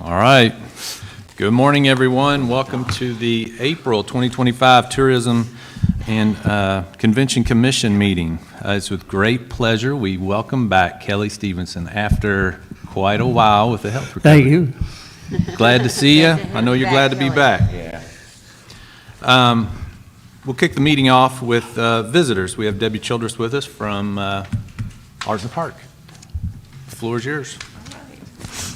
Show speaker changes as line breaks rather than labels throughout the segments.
All right. Good morning, everyone. Welcome to the April 2025 Tourism and Convention Commission meeting. It's with great pleasure we welcome back Kelly Stevenson after quite a while with the health recovery.
Thank you.
Glad to see you. I know you're glad to be back.
Yeah.
We'll kick the meeting off with visitors. We have Debbie Childress with us from Art in the Park. The floor is yours.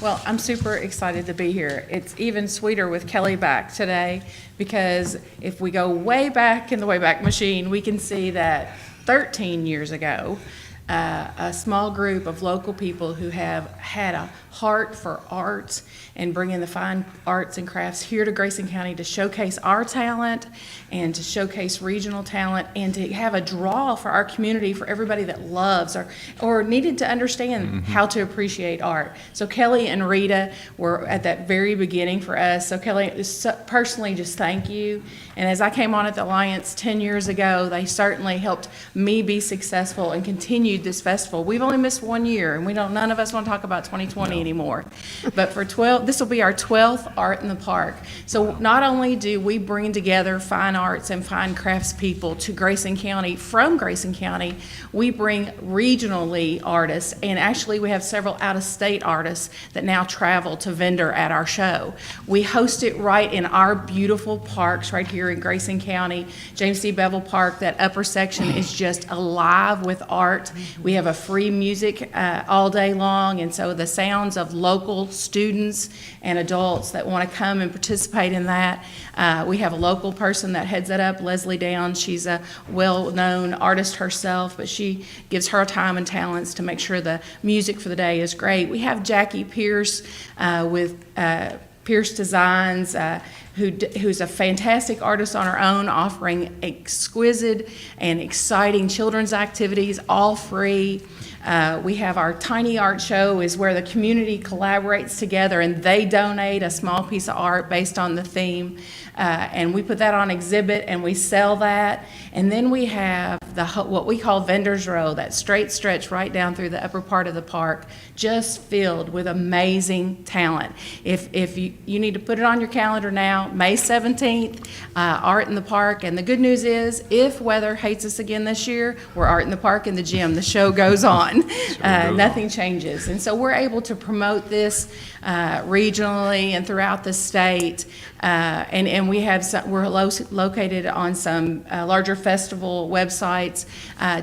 Well, I'm super excited to be here. It's even sweeter with Kelly back today because if we go way back in the Wayback Machine, we can see that 13 years ago, a small group of local people who have had a heart for arts and bringing the fine arts and crafts here to Grayson County to showcase our talent and to showcase regional talent and to have a draw for our community, for everybody that loves or needed to understand how to appreciate art. So Kelly and Rita were at that very beginning for us. So Kelly, personally, just thank you. And as I came on at the Alliance 10 years ago, they certainly helped me be successful and continued this festival. We've only missed 1 year, and none of us want to talk about 2020 anymore. But for this will be our 12th Art in the Park. So not only do we bring together fine arts and fine crafts people to Grayson County, from Grayson County, we bring regionally artists, and actually we have several out-of-state artists that now travel to vendor at our show. We host it right in our beautiful parks right here in Grayson County. James D. Bevel Park, that upper section is just alive with art. We have a free music all day long, and so the sounds of local students and adults that want to come and participate in that. We have a local person that heads it up, Leslie Downs. She's a well-known artist herself, but she gives her time and talents to make sure the music for the day is great. We have Jackie Pierce with Pierce Designs, who's a fantastic artist on her own, offering exquisite and exciting children's activities, all free. We have our Tiny Art Show, is where the community collaborates together and they donate a small piece of art based on the theme. And we put that on exhibit and we sell that. And then we have what we call Vendors Row, that straight stretch right down through the upper part of the park, just filled with amazing talent. If you need to put it on your calendar now, May 17th, Art in the Park. And the good news is, if weather hates us again this year, we're Art in the Park in the gym. The show goes on. Nothing changes. And so we're able to promote this regionally and throughout the state. And we're located on some larger festival websites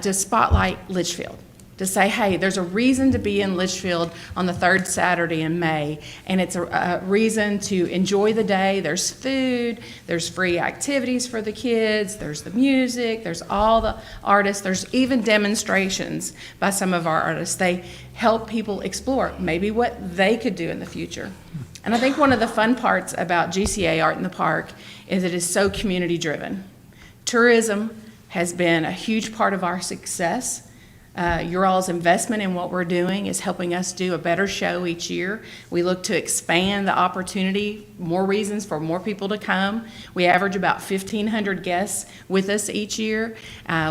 to spotlight Leitchfield, to say, hey, there's a reason to be in Leitchfield on the third Saturday in May, and it's a reason to enjoy the day. There's food, there's free activities for the kids, there's the music, there's all the artists, there's even demonstrations by some of our artists. They help people explore maybe what they could do in the future. And I think one of the fun parts about GCA Art in the Park is it is so community driven. Tourism has been a huge part of our success. Your all's investment in what we're doing is helping us do a better show each year. We look to expand the opportunity, more reasons for more people to come. We average about 1,500 guests with us each year.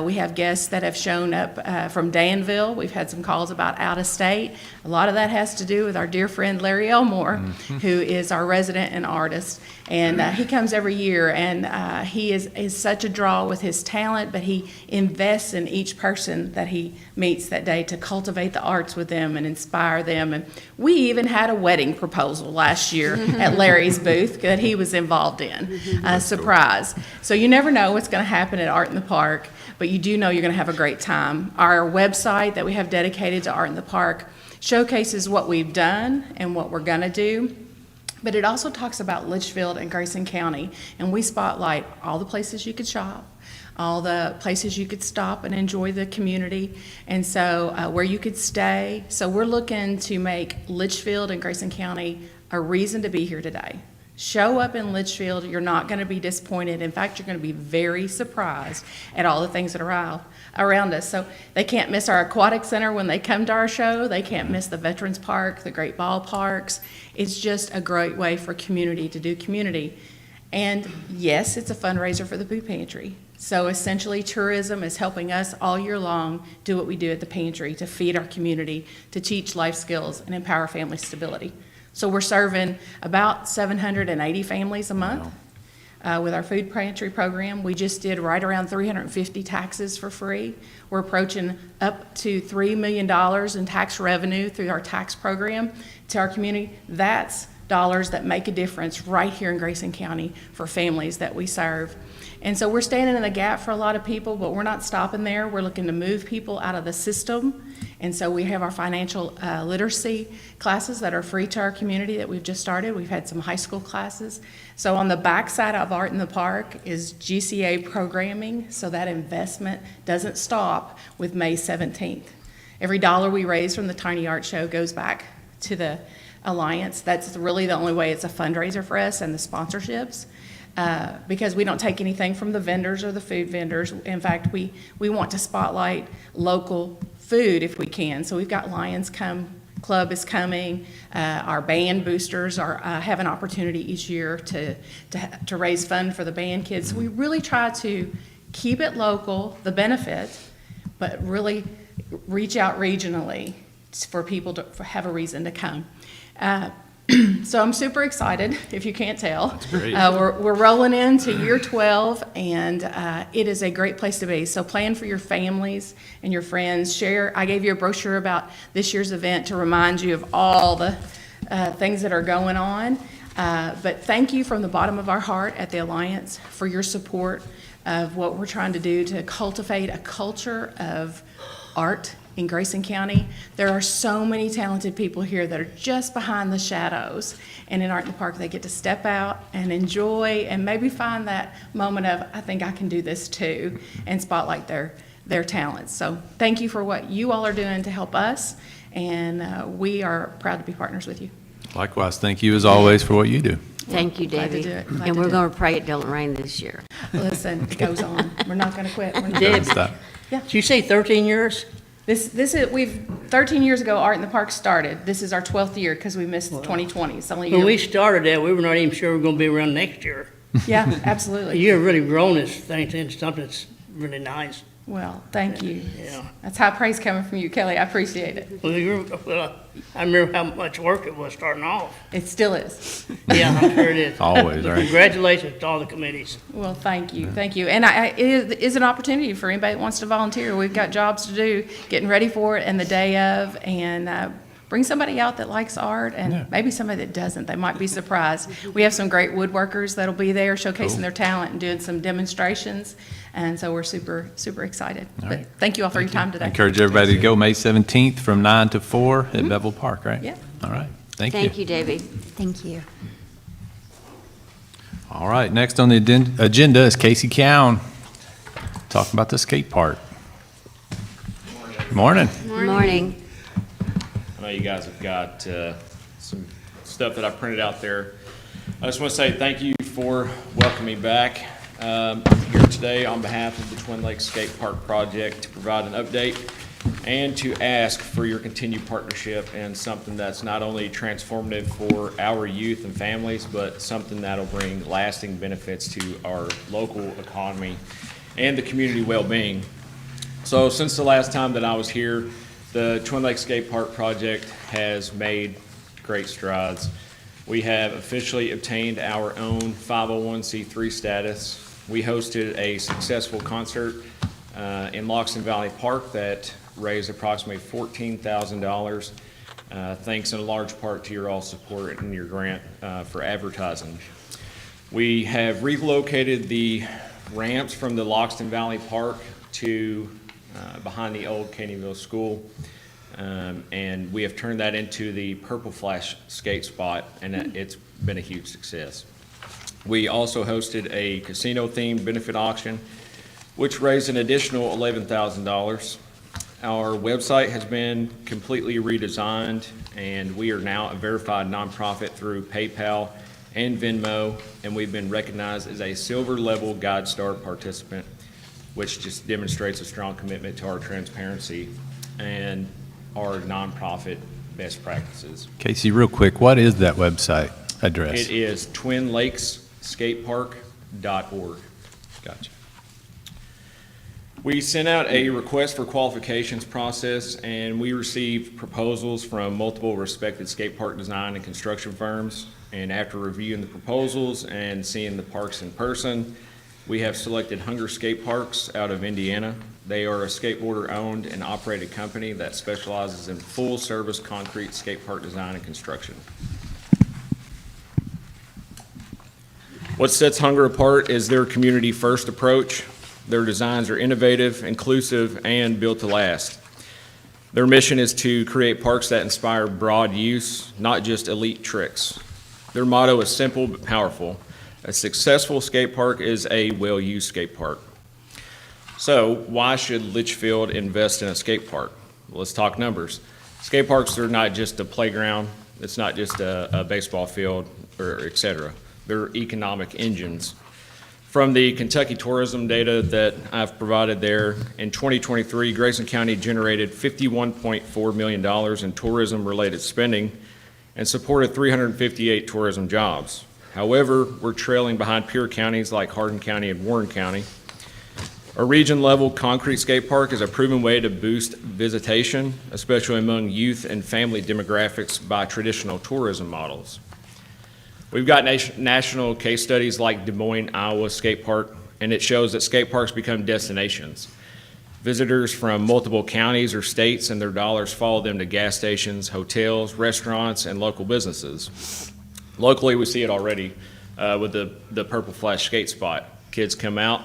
We have guests that have shown up from Danville. We've had some calls about out of state. A lot of that has to do with our dear friend Larry Elmore, who is our resident and artist. And he comes every year, and he is such a draw with his talent, but he invests in each person that he meets that day to cultivate the arts with them and inspire them. And we even had a wedding proposal last year at Larry's booth that he was involved in. Surprise. So you never know what's going to happen at Art in the Park, but you do know you're going to have a great time. Our website that we have dedicated to Art in the Park showcases what we've done and what we're going to do. But it also talks about Leitchfield and Grayson County, and we spotlight all the places you could shop, all the places you could stop and enjoy the community, and so where you could stay. So we're looking to make Leitchfield and Grayson County a reason to be here today. Show up in Leitchfield. You're not going to be disappointed. In fact, you're going to be very surprised at all the things that are around us. So they can't miss our aquatic center when they come to our show. They can't miss the Veterans Park, the great ballparks. It's just a great way for community to do community. And yes, it's a fundraiser for the food pantry. So essentially, tourism is helping us all year long do what we do at the pantry to feed our community, to teach life skills, and empower family stability. So we're serving about 780 families a month. With our food pantry program. We just did right around 350 taxes for free. We're approaching up to $3 million in tax revenue through our tax program to our community. That's dollars that make a difference right here in Grayson County for families that we serve. And so we're standing in the gap for a lot of people, but we're not stopping there. We're looking to move people out of the system. And so we have our financial literacy classes that are free to our community that we've just started. We've had some high school classes. So on the backside of Art in the Park is GCA programming, so that investment doesn't stop with May 17th. Every dollar we raise from the Tiny Art Show goes back to the Alliance. That's really the only way it's a fundraiser for us, and the sponsorships. Because we don't take anything from the vendors or the food vendors. In fact, we want to spotlight local food if we can. So we've got Lions Club is coming. Our band boosters have an opportunity each year to raise fund for the band kids. So we really try to keep it local, the benefit, but really reach out regionally for people to have a reason to come. So I'm super excited, if you can't tell.
That's great.
We're rolling into year 12, and it is a great place to be. So plan for your families and your friends. Share. I gave you a brochure about this year's event to remind you of all the things that are going on. But thank you from the bottom of our heart at the Alliance for your support of what we're trying to do to cultivate a culture of art in Grayson County. There are so many talented people here that are just behind the shadows, and in Art in the Park they get to step out and enjoy and maybe find that moment of, I think I can do this too, and spotlight their talents. So thank you for what you all are doing to help us, and we are proud to be partners with you.
Likewise, thank you as always for what you do.
Thank you,
Glad to
Debbie.
do it. Glad
And
to
we're
do
going to pray it don't rain this year.
Listen, it goes on. We're not going to quit. We're not
Deb.
Stop.
Did you say 13 years?
This is, 13 years ago, Art in the Park started. This is our 12th year because we missed 2020. It's only a
When
year.
we started that, we were not even sure we were going to be around next year.
Yeah, absolutely.
You have really grown this thing into something that's really nice.
Well, thank you.
Yeah.
That's high praise coming from you, Kelly. I appreciate it.
Well, I remember how much work it was starting off.
It still is.
Yeah, I'm sure it is.
Always,
But
right.
congratulations to all the committees.
Well, thank you, thank you. And it is an opportunity for anybody that wants to volunteer. We've got jobs to do, getting ready for it and the day of, and bring somebody out that likes art and maybe somebody that doesn't. They might be surprised. We have some great woodworkers that'll be there showcasing their talent and doing some demonstrations, and so we're super, super excited. But thank you all for your time today.
Encourage everybody to go May 17th from 9 to 4 at Bevel Park, right?
Yeah.
All right, thank you.
Thank you, Debbie.
Thank you.
All right, next on the agenda is Casey Cowan, talking about the skate park. Morning.
Morning.
I know you guys have got some stuff that I printed out there. I just want to say thank you for welcoming me back. I'm here today on behalf of the Twin Lakes Skate Park Project to provide an update and to ask for your continued partnership in something that's not only transformative for our youth and families, but something that'll bring lasting benefits to our local economy and the community well-being. So since the last time that I was here, the Twin Lakes Skate Park Project has made great strides. We have officially obtained our own 501c3 status. We hosted a successful concert in Loxton Valley Park that raised approximately $14,000, thanks in a large part to your all support and your grant for advertising. We have relocated the ramps from the Loxton Valley Park to behind the old Caneyville School, and we have turned that into the Purple Flash skate spot, and it's been a huge success. We also hosted a casino-themed benefit auction, which raised an additional $11,000. Our website has been completely redesigned, and we are now a verified nonprofit through PayPal and Venmo, and we've been recognized as a silver level Guide Star participant, which just demonstrates a strong commitment to our transparency and our nonprofit best practices.
Casey, real quick, what is that website address?
It is twinlakesskatepark.org.
Gotcha.
We sent out a request for qualifications process, and we received proposals from multiple respected skate park design and construction firms. And after reviewing the proposals and seeing the parks in person, we have selected Hunger Skate Parks out of Indiana. They are a skateboarder-owned and operated company that specializes in full-service concrete skate park design and construction. What sets Hunger apart is their community-first approach. Their designs are innovative, inclusive, and built to last. Their mission is to create parks that inspire broad use, not just elite tricks. Their motto is simple but powerful. A successful skate park is a well-used skate park. So why should Leitchfield invest in a skate park? Well, let's talk numbers. Skate parks are not just a playground. It's not just a baseball field, or et cetera. They're economic engines. From the Kentucky tourism data that I've provided there, in 2023, Grayson County generated $51.4 million in tourism-related spending and supported 358 tourism jobs. However, we're trailing behind peer counties like Hardin County and Warren County. A region-level concrete skate park is a proven way to boost visitation, especially among youth and family demographics by traditional tourism models. We've got national case studies like Des Moines, Iowa Skate Park, and it shows that skate parks become destinations. Visitors from multiple counties or states and their dollars follow them to gas stations, hotels, restaurants, and local businesses. Locally, we see it already with the Purple Flash skate spot. Kids come out,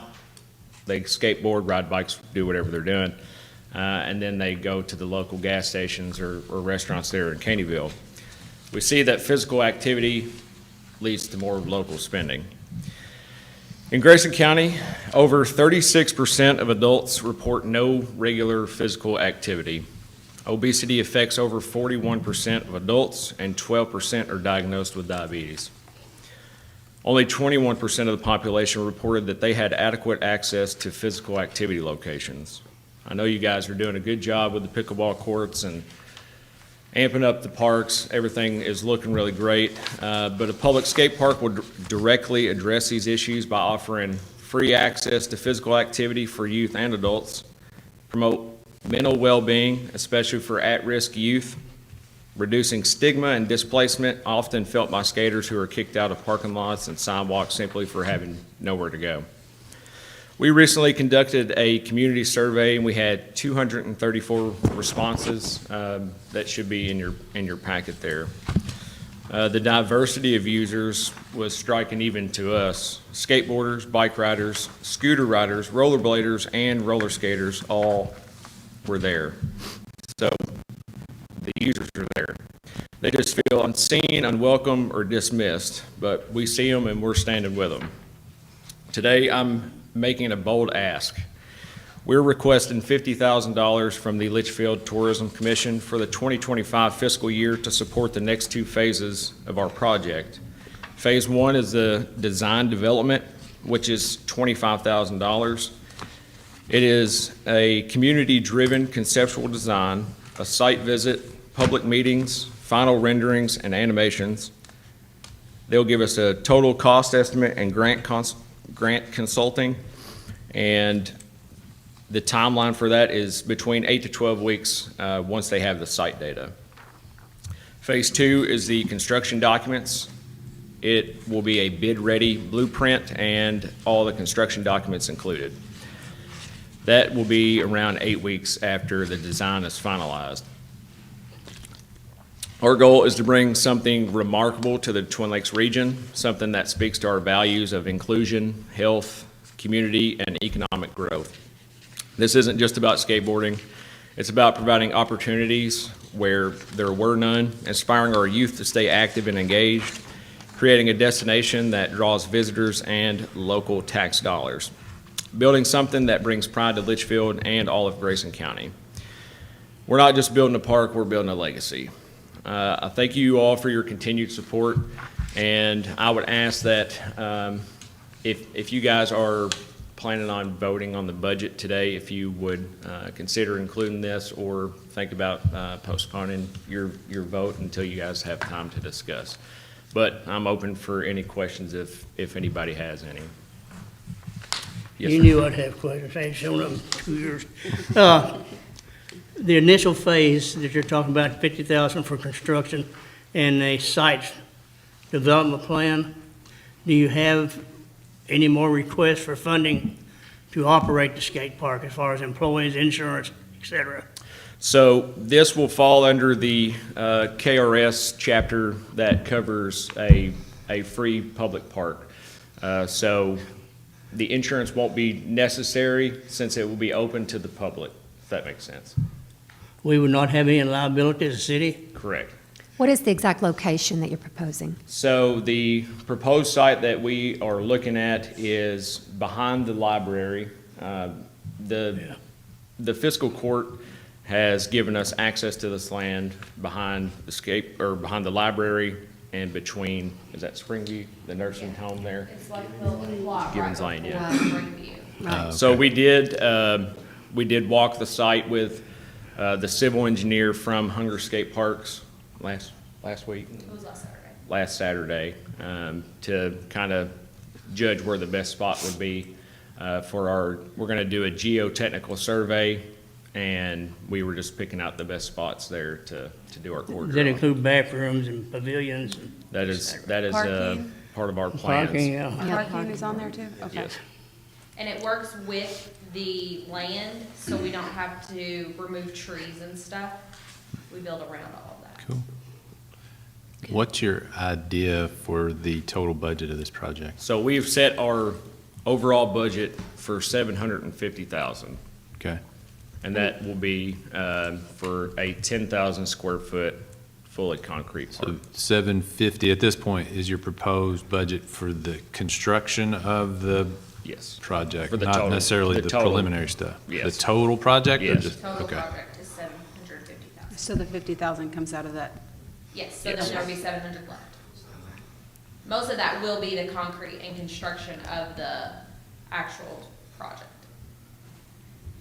they skateboard, ride bikes, do whatever they're doing, and then they go to the local gas stations or restaurants there in Caneyville. We see that physical activity leads to more local spending. In Grayson County, over 36% of adults report no regular physical activity. Obesity affects over 41% of adults, and 12% are diagnosed with diabetes. Only 21% of the population reported that they had adequate access to physical activity locations. I know you guys are doing a good job with the pickleball courts and amping up the parks. Everything is looking really great, but a public skate park would directly address these issues by offering free access to physical activity for youth and adults, promote mental well-being, especially for at-risk youth, reducing stigma and displacement often felt by skaters who are kicked out of parking lots and sidewalks simply for having nowhere to go. We recently conducted a community survey, and we had 234 responses that should be in your packet there. The diversity of users was striking even to us. Skateboarders, bike riders, scooter riders, rollerbladers, and roller skaters all were there. So the users are there. They just feel unseen, unwelcome, or dismissed, but we see them and we're standing with them. Today, I'm making a bold ask. We're requesting $50,000 from the Leitchfield Tourism Commission for the 2025 fiscal year to support the next two phases of our project. Phase one is the design development, which is $25,000. It is a community-driven conceptual design, a site visit, public meetings, final renderings, and animations. They'll give us a total cost estimate and grant consulting, and the timeline for that is between 8 to 12 weeks once they have the site data. Phase two is the construction documents. It will be a bid-ready blueprint and all the construction documents included. That will be around 8 weeks after the design is finalized. Our goal is to bring something remarkable to the Twin Lakes region, something that speaks to our values of inclusion, health, community, and economic growth. This isn't just about skateboarding. It's about providing opportunities where there were none, inspiring our youth to stay active and engaged, creating a destination that draws visitors and local tax dollars, building something that brings pride to Leitchfield and all of Grayson County. We're not just building a park, we're building a legacy. I thank you all for your continued support, and I would ask that if you guys are planning on voting on the budget today, if you would consider including this or think about postponing your vote until you guys have time to discuss. But I'm open for any questions if anybody has any. Yes,
You
sir.
knew I'd have questions. I ain't shown up in 2 years. The initial phase that you're talking about, 50,000 for construction and a site development plan, do you have any more requests for funding to operate the skate park as far as employees, insurance, et cetera?
So this will fall under the KRS chapter that covers a free public park. So the insurance won't be necessary since it will be open to the public, if that makes sense.
We would not have any liability as a city?
Correct.
What is the exact location that you're proposing?
So the proposed site that we are looking at is behind the library. The fiscal court has given us access to this land behind behind the library and between, is that Springview, the nursing home there?
It's like the lot
Gibbons Lane, yeah.
Springview.
So we did walk the site with the civil engineer from Hunger Skate Parks last week?
It was last Saturday.
Last Saturday, to kind of judge where the best spot would be we're gonna do a geotechnical survey, and we were just picking out the best spots there to do our core
Does that
drill.
include bathrooms and pavilions? And
That is
Parking?
part of our
Parking,
plans.
yeah.
Parking is on there too? Okay.
Yes.
And it works with the land, so we don't have to remove trees and stuff. We build around all of that.
Cool. What's your idea for the total budget of this project?
So we've set our overall budget for $750,000.
Okay.
And that will be for a 10,000 square foot fully concrete
So
park.
750 at this point is your proposed budget for the construction of the
Yes.
project,
For the
not
total-
necessarily
the
the
total.
preliminary stuff?
Yes.
The total project? or
Yes.
just-
Total
Okay.
project is 750,000.
So the 50,000 comes out of that?
Yes, so
Yes.
then there'll be 700 left. Most of that will be the concrete and construction of the actual project.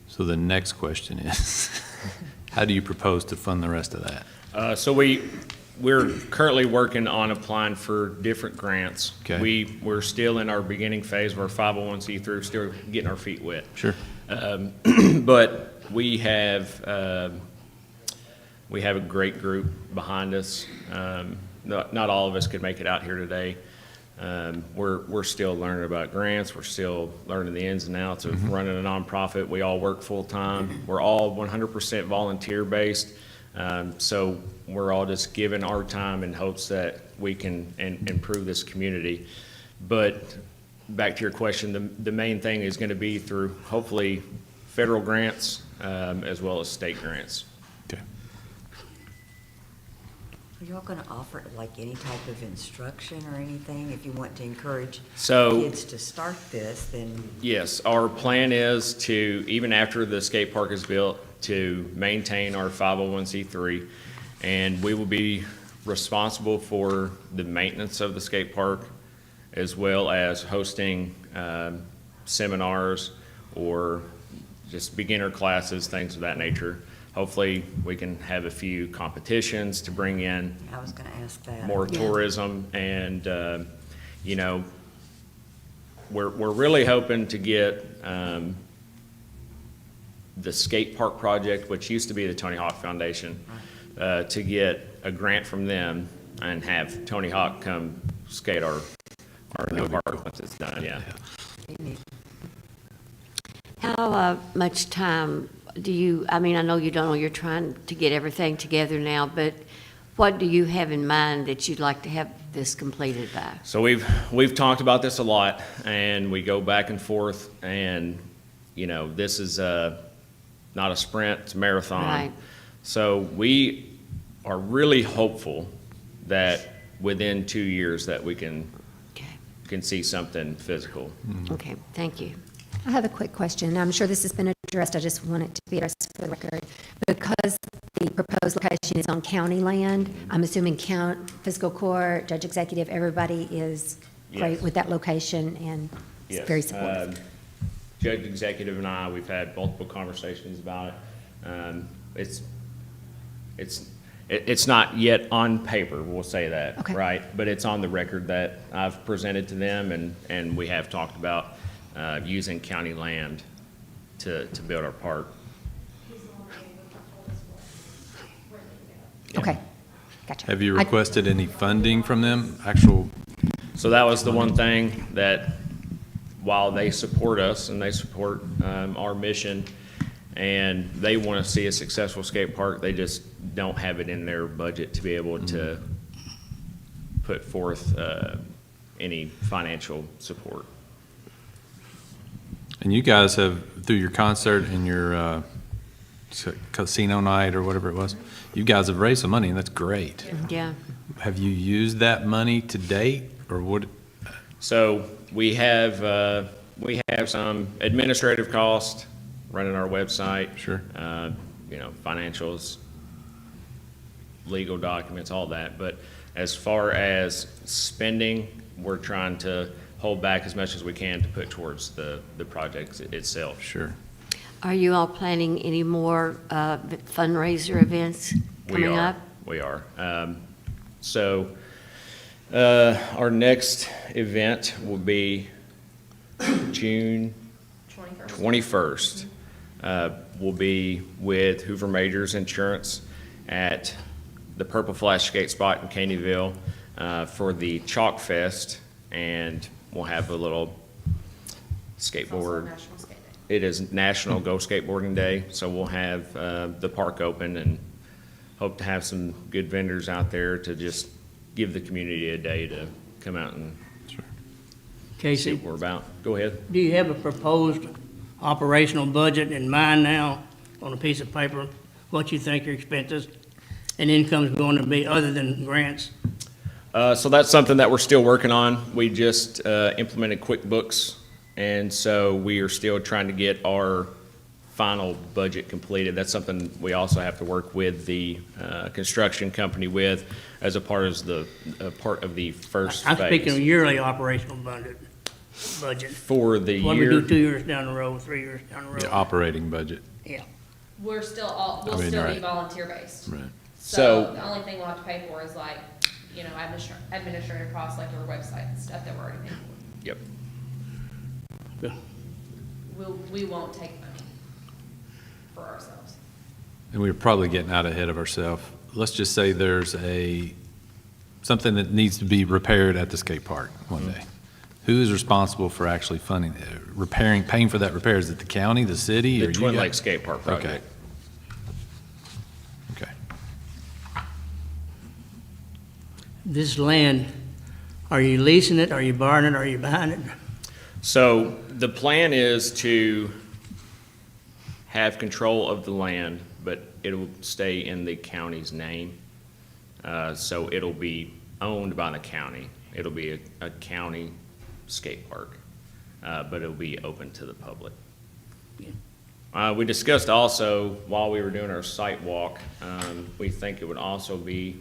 So the next question is, how do you propose to fund the rest of that?
So we're currently working on applying for different grants.
Okay.
We're still in our beginning phase of our 501c3, still getting our feet wet.
Sure.
But we have a great group behind us. Not all of us could make it out here today. We're still learning about grants. We're still learning the ins and outs of running a nonprofit. We all work full-time. We're all 100% volunteer-based. So we're all just giving our time in hopes that we can improve this community. But back to your question, the main thing is going to be through hopefully federal grants as well as state grants.
Okay.
Are y'all gonna offer like any type of instruction or anything? If you want to encourage
So-
kids to start this, then
Yes, our plan is to, even after the skate park is built, to maintain our 501c3, and we will be responsible for the maintenance of the skate park, as well as hosting seminars or just beginner classes, things of that nature. Hopefully, we can have a few competitions to bring in
I was gonna ask that.
more tourism, and, you know, we're really hoping to get the skate park project, which used to be the Tony Hawk Foundation, to get a grant from them and have Tony Hawk come skate our new park once it's done, yeah.
How much time do you, I mean, I know you don't know, you're trying to get everything together now, but what do you have in mind that you'd like to have this completed by?
So we've talked about this a lot, and we go back and forth, and, you know, this is not a sprint, it's a marathon.
Right.
So we are really hopeful that within 2 years that we can see something physical.
Okay, thank you.
I have a quick question. I'm sure this has been addressed. I just want it to be addressed for the record. Because the proposed location is on county land, I'm assuming fiscal court, judge executive, everybody is great
Yes.
with that location and is
Yes.
very supportive.
Judge Executive and I, we've had multiple conversations about it. It's not yet on paper, we'll say that,
Okay.
right? But it's on the record that I've presented to them, and we have talked about using county land to build our park.
Okay, gotcha.
Have you
I-
requested any funding from them, actual?
So that was the one thing that, while they support us and they support our mission, and they want to see a successful skate park, they just don't have it in their budget to be able to put forth any financial support.
And you guys have, through your concert and your casino night or whatever it was, you guys have raised some money, and that's great.
Yeah.
Have you used that money to date, or what?
So we have some administrative cost running our website.
Sure.
Financials, legal documents, all that. But as far as spending, we're trying to hold back as much as we can to put towards the project itself.
Sure.
Are you all planning any more fundraiser events coming up?
We are. Our next event will be June 21st. We'll be with Hoover Majors Insurance at the Purple Flash Skate Spot in Caneyville for the Chalk Fest, and we'll have a little skateboard. It is National Go Skateboarding Day, so we'll have the park open and hope to have some good vendors out there to just give the community a day to come out and see
Casey,
what we're about. Go ahead.
do you have a proposed operational budget in mind now on a piece of paper? What you think your expenses and income's going to be other than grants?
So that's something that we're still working on. We just implemented QuickBooks, and so we are still trying to get our final budget completed. That's something we also have to work with the construction company with as a part of the first
I'm speaking of
phase.
yearly operational budget.
For the
What we do
year,
2 years down the road, 3 years down the road.
The operating budget.
Yeah.
We'll
I
still
mean,
be
right.
volunteer based.
Right.
So
So-
the only thing we'll have to pay for is like, administrative costs like our website and stuff that we're already paying for.
yep.
We won't take money for ourselves.
And we're probably getting out ahead of ourselves. Let's just say there's something that needs to be repaired at the skate park one day. Who is responsible for actually funding, paying for that repair? Is it the county, the city? or
The
you
Twin
guys?
Lakes Skate Park
Okay.
project.
Okay.
This land, are you leasing it, are you borrowing it, are you buying it?
So the plan is to have control of the land, but it'll stay in the county's name. So it'll be owned by the county. It'll be a county skate park, but it'll be open to the public. We discussed also, while we were doing our site walk, we think it would also be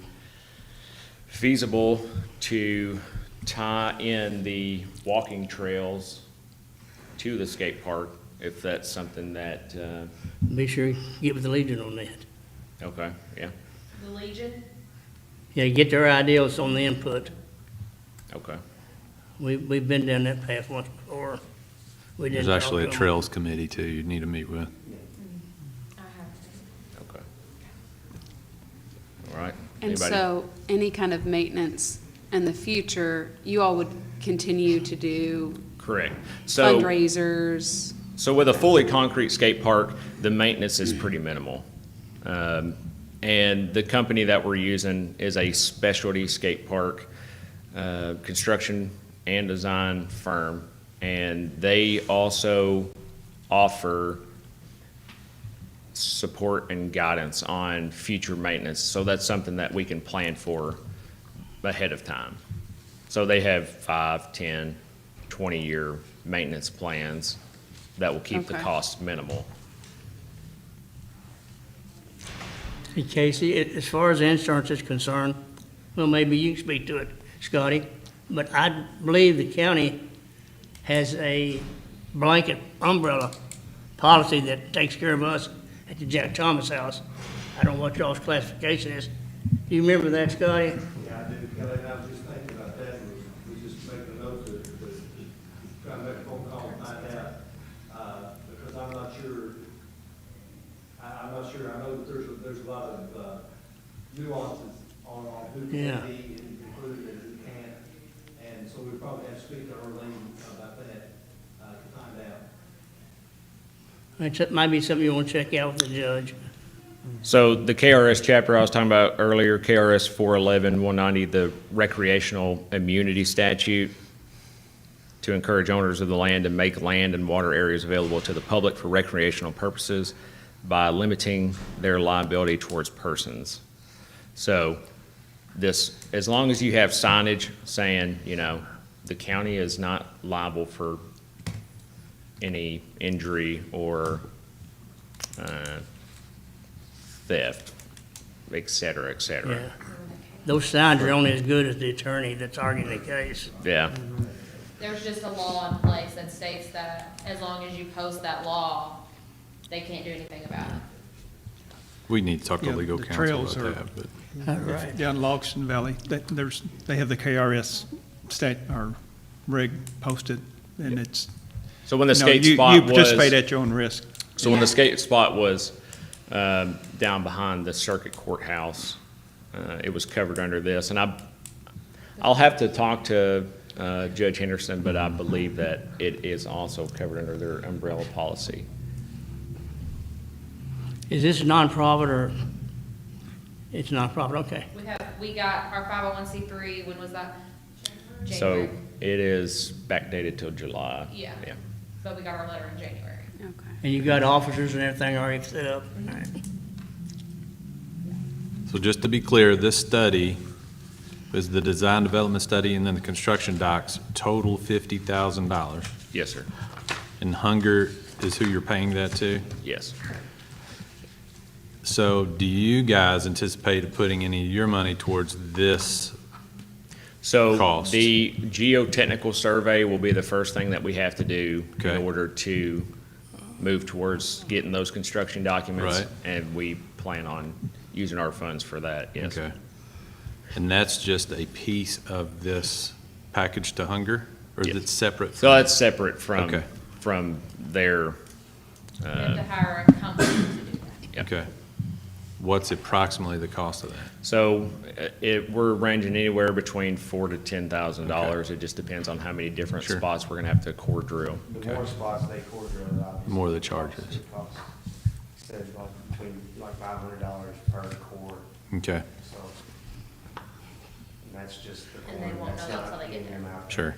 feasible to tie in the walking trails to the skate park, if that's something that,
Be sure you get with the Legion on that.
okay, yeah,
The Legion,
Yeah, get their ideas on the input.
okay.
We've been down that path once before. We
There's
didn't talk
actually a
to 'em.
trails committee too you need to meet with.
I have.
Okay. All right.
And
Anybody?
so, any kind of maintenance in the future, you all would continue to do
Correct. So,
fundraisers?
so with a fully concrete skate park, the maintenance is pretty minimal. And the company that we're using is a specialty skate park construction and design firm. And they also offer support and guidance on future maintenance. So that's something that we can plan for ahead of time. So they have 5, 10, 20-year maintenance plans that will keep the
Okay.
costs minimal.
Hey, Casey, as far as insurance is concerned, well, maybe you can speak to it, Scotty, but I believe the county has a blanket umbrella policy that takes care of us at the Jack Thomas house. I don't know what y'all's classification is. Do you remember that, Scotty?
Yeah, I do, Kelly, and I was just thinking about that, was just making a note to try to make a phone call and find out sure, I know that there's a lot of nuances on who
Yeah.
can be included and who can't. And so we probably have to speak to Arlene about that, to find out.
That might be something you want to check out with the judge.
So the KRS chapter I was talking about earlier, KRS 411-190, the recreational immunity statute, to encourage owners of the land to make land and water areas available to the public for recreational purposes by limiting their liability towards persons. So this, as long as you have signage saying, you know, the county is not liable for any injury or theft, et cetera, et cetera.
Yeah. Those signs are only as good as the attorney that's arguing the case.
Yeah.
There's just a law in place that states that as long as you post that law, they can't do anything about it.
We need to talk to
Yeah,
legal
the
counsel
trails
about
are-
that, but.
Right.
Down Logston Valley, they have the KRS rig posted, and it's,
So when the
you know,
skate
you
spot was.
participate at your own risk.
So when the skate spot was down behind the circuit courthouse, it was covered under this. And I'll have to talk to Judge Henderson, but I believe that it is also covered under their umbrella policy.
Is this nonprofit or? It's nonprofit, okay.
We got our 501c3, when was that?
So
January.
it is backdated till July.
Yeah. But we got our letter in January.
Okay.
And you got officers and everything already set up? All right.
So just to be clear, this study is the design development study and then the construction docs, total $50,000.
Yes, sir.
And Hunger is who you're paying that to?
Yes.
So do you guys anticipate putting any of your money towards this?
So
Cost.
the geotechnical survey will be the first thing that we have to do in
Okay.
order to move towards getting those construction documents.
Right.
And we plan on using our funds for that, yes.
Okay. And that's just a piece of this package to Hunger? Or is
Yes.
it separate?
So that's separate from,
Okay.
from their,
We have to hire a company to do that.
Okay. What's approximately the cost of that?
so we're ranging anywhere between $4,000 to $10,000. It just depends on how many different
Sure.
spots we're gonna have to core drill.
The more spots they core drill, obviously.
More the charges.
It costs, said like between like $500 per core,
Okay,
so. And that's just the
And they
core,
won't
that's
know that
not
till they get
getting
there.
them out there.
sure.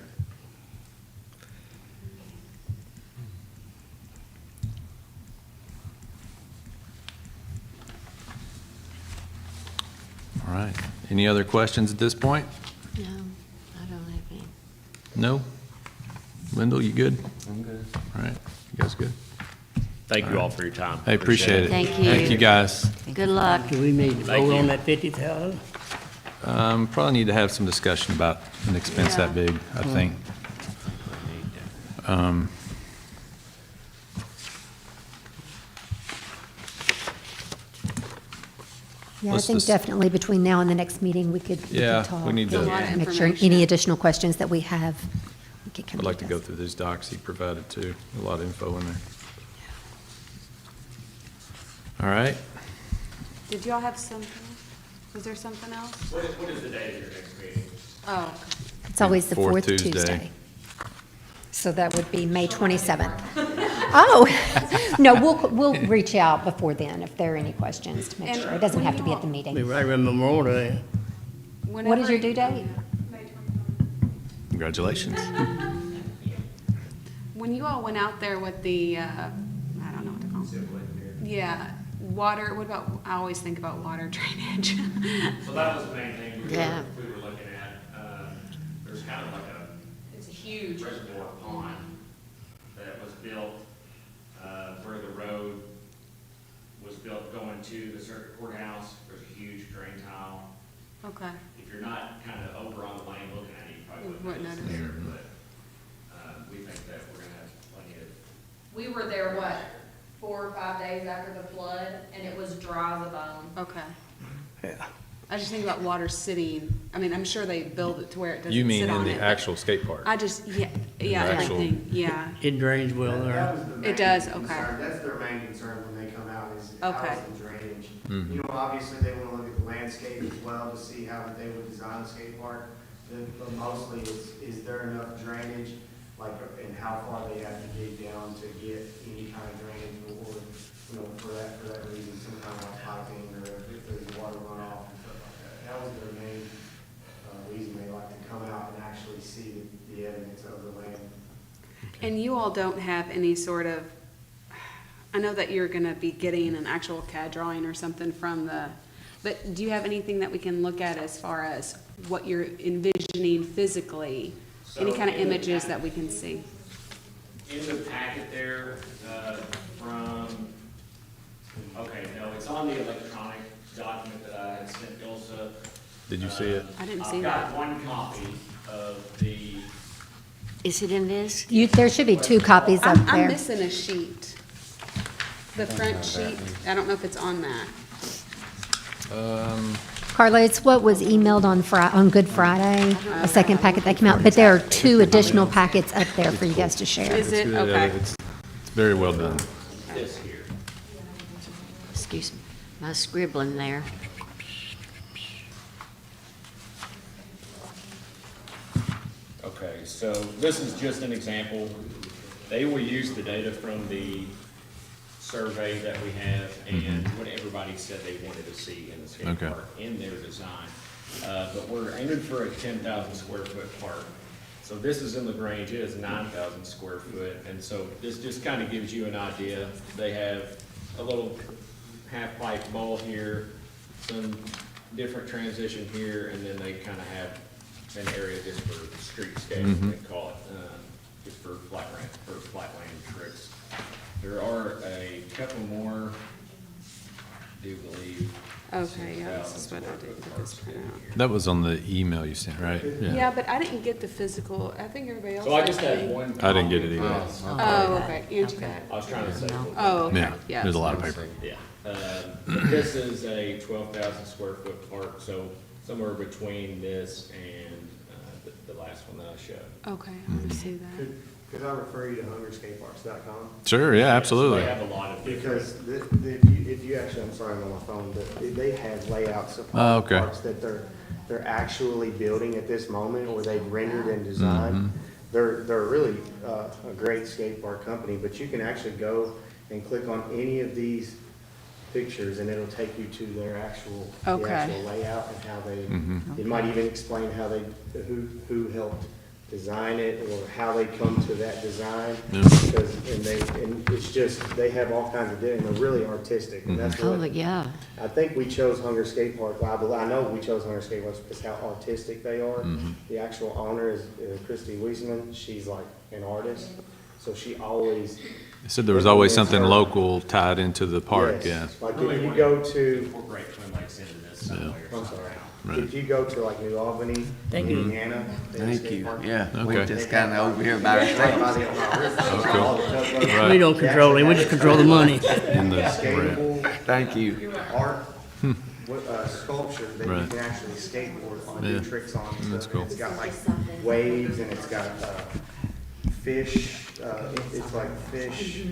All right. Any other questions at this point?
No, I don't have any.
No? Lyndall, you good? I'm good. All right. You guys good?
Thank you all for your time.
I appreciate it.
Thank you.
Thank you, guys.
Good luck.
Do we need to
Thank
vote
you.
on that 50,000?
Probably need to have some discussion about an expense that
Yeah.
big, I think. Um,
Yeah, I
Let's
think
just-
definitely between now and the next meeting, we could
Yeah,
talk.
we need to-
A lot of
Make sure
information.
any additional questions that we have, we could come
I'd like to
to
go
this.
through these docs he provided too. A lot of info in there. All right.
Did y'all have something? Was there something else?
What is the date of your next meeting?
Oh, okay.
It's always the
Fourth
fourth
Tuesday.
Tuesday. So that would be May 27th. Oh, no, we'll reach out before then if there are any questions to make
And
sure. It doesn't have to be at the
Be
meeting.
right around Memorial Day.
What is your due date?
Congratulations.
When you all went out there with the, I don't know what to call it. Yeah, water, what about, I always think about water drainage.
So that was the main thing
Yeah.
we were looking at. There's kind of like
It's a huge.
reservoir pond that was built where the road was built going to the circuit courthouse. There's a huge drain tile.
Okay.
If you're not kind of over on the lane looking at it, you probably
Wouldn't
wouldn't notice
notice.
it there, but we think that we're gonna have plenty of.
We were there, what, 4 or 5 days after the flood, and it was dry as a bone.
Okay.
Yeah.
I just think about water sitting, I mean, I'm sure they build it to where it doesn't
You mean
sit
in
on
the
it.
actual skate park?
I just, yeah,
The actual-
everything, yeah.
It drains well
That
there.
was the
It
main
does, okay.
concern. That's their main concern when they come out
is
Okay.
how's the drainage. You know, obviously, they want to look at the landscape as well to see how they would design a skate park. But mostly, is there enough drainage, like, and how far they have to dig down to get any kind of drainage, or, you know, for that reason, some kind of like piping, or if there's water runoff and stuff like that. That was their main reason they like to come out and actually see the evidence of the land.
And you all don't have any sort of, I know that you're gonna be getting an actual CAD drawing or something from the, but do you have anything that we can look at as far as what you're envisioning physically? Any kind of
So in the
images that we can see?
In the packet there, okay, no, it's on the electronic document that I had sent Ilsa.
Did you see it?
I didn't see
I've
that.
got one copy of the,
Is it in this?
There should be 2 copies up
I'm
there.
missing a sheet. The front sheet, I don't know if it's on that.
Carla, it's what was emailed on Good Friday, a second packet that came out, but there are 2 additional packets up there for you guys to share.
Is it?
Yeah,
Okay.
It's very well done.
this here.
Excuse me, my scribbling there.
Okay, so this is just an example. They will use the data from the survey that we have and what everybody said they wanted to see in the skate
Okay.
park in their design. But we're aiming for a 10,000 square foot park. So this is in LaGrange, it is 9,000 square foot, and so this just kind of gives you an idea. They have a little half-pipe bowl here, some different transition here, and then they kind of have an area just for streetscape, they call it, just for flatland tricks. There are a couple more, I do believe.
Okay, yeah, this is what I did get this print out.
That was on the email you sent, right?
Yeah, but I didn't get the physical, I think everybody else.
So I just
did.
had one.
I didn't get it
copy
either.
of this.
Oh, okay, Angie got it.
I was trying to say.
Oh, okay,
Yeah,
yeah.
there's a lot of paper.
Yeah, this is a 12,000 square foot park, so somewhere between this and the last one that I showed.
Okay, I want to see that.
Could I refer you to hungerskateparks.com?
Sure, yeah, absolutely.
They have a lot of different.
Because if you actually, I'm sorry, I'm on my phone, but they have layouts of
Oh, okay.
parks that they're actually building at this moment, or they've rendered and designed. They're really a great skate park company, but you can actually go and click on any of these pictures, and it'll take you to their the
Okay.
actual layout and how they, it might even explain how who helped design it, or how they come to that design.
Yeah.
Because, and it's just, they have all kinds of, and they're really artistic, and that's
Oh,
what,
yeah.
I think we chose Hunger Skate Park, I know we chose Hunger Skate Park because how artistic they are. The actual owner is Christy Wiesman, she's like an artist, so she always.
They said there was always something local tied into the park, yeah.
Yes. Like if you go to,
Incorporate Twin Lakes into this somewhere.
I'm sorry,
Right.
if you go to like New Albany, Indiana. they have a
Thank
skate
you,
park.
yeah,
Okay.
we're just kind of over here by ourselves.
Right.
We don't control it, we just control the money.
In the ramp.
Skatable,
Thank you.
art, sculpture that you
Right.
can actually skateboard on,
Yeah.
do tricks on. and
That's
stuff.
cool.
It's got like waves, and it's got fish, it's like fish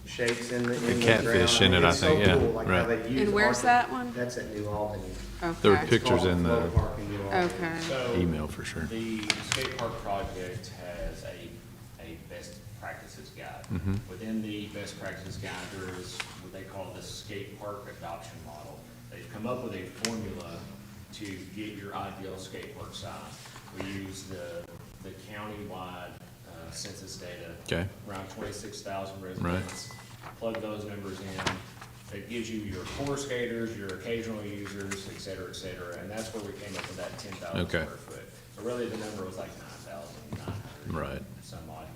shapes in the ground.
catfish in it, I
It's so
think, yeah,
cool, like how
right.
they use
And where's
art.
that one?
That's at New Albany.
There were
Okay,
pictures in the
Float Park in New Albany.
okay.
So
email for sure.
the skate park project has a best practices guide. Within the best practices guide, there is what they call the skate park adoption model. They've come up with a formula to get your ideal skate park size. We use the county-wide census data.
Okay.
Around 26,000 residents. Plug those numbers in. It gives you your core skaters, your occasional users, et cetera, and that's where we came up with that 10,000
Okay.
square foot. So really, the number was like 9,900.
Right.
Some odd,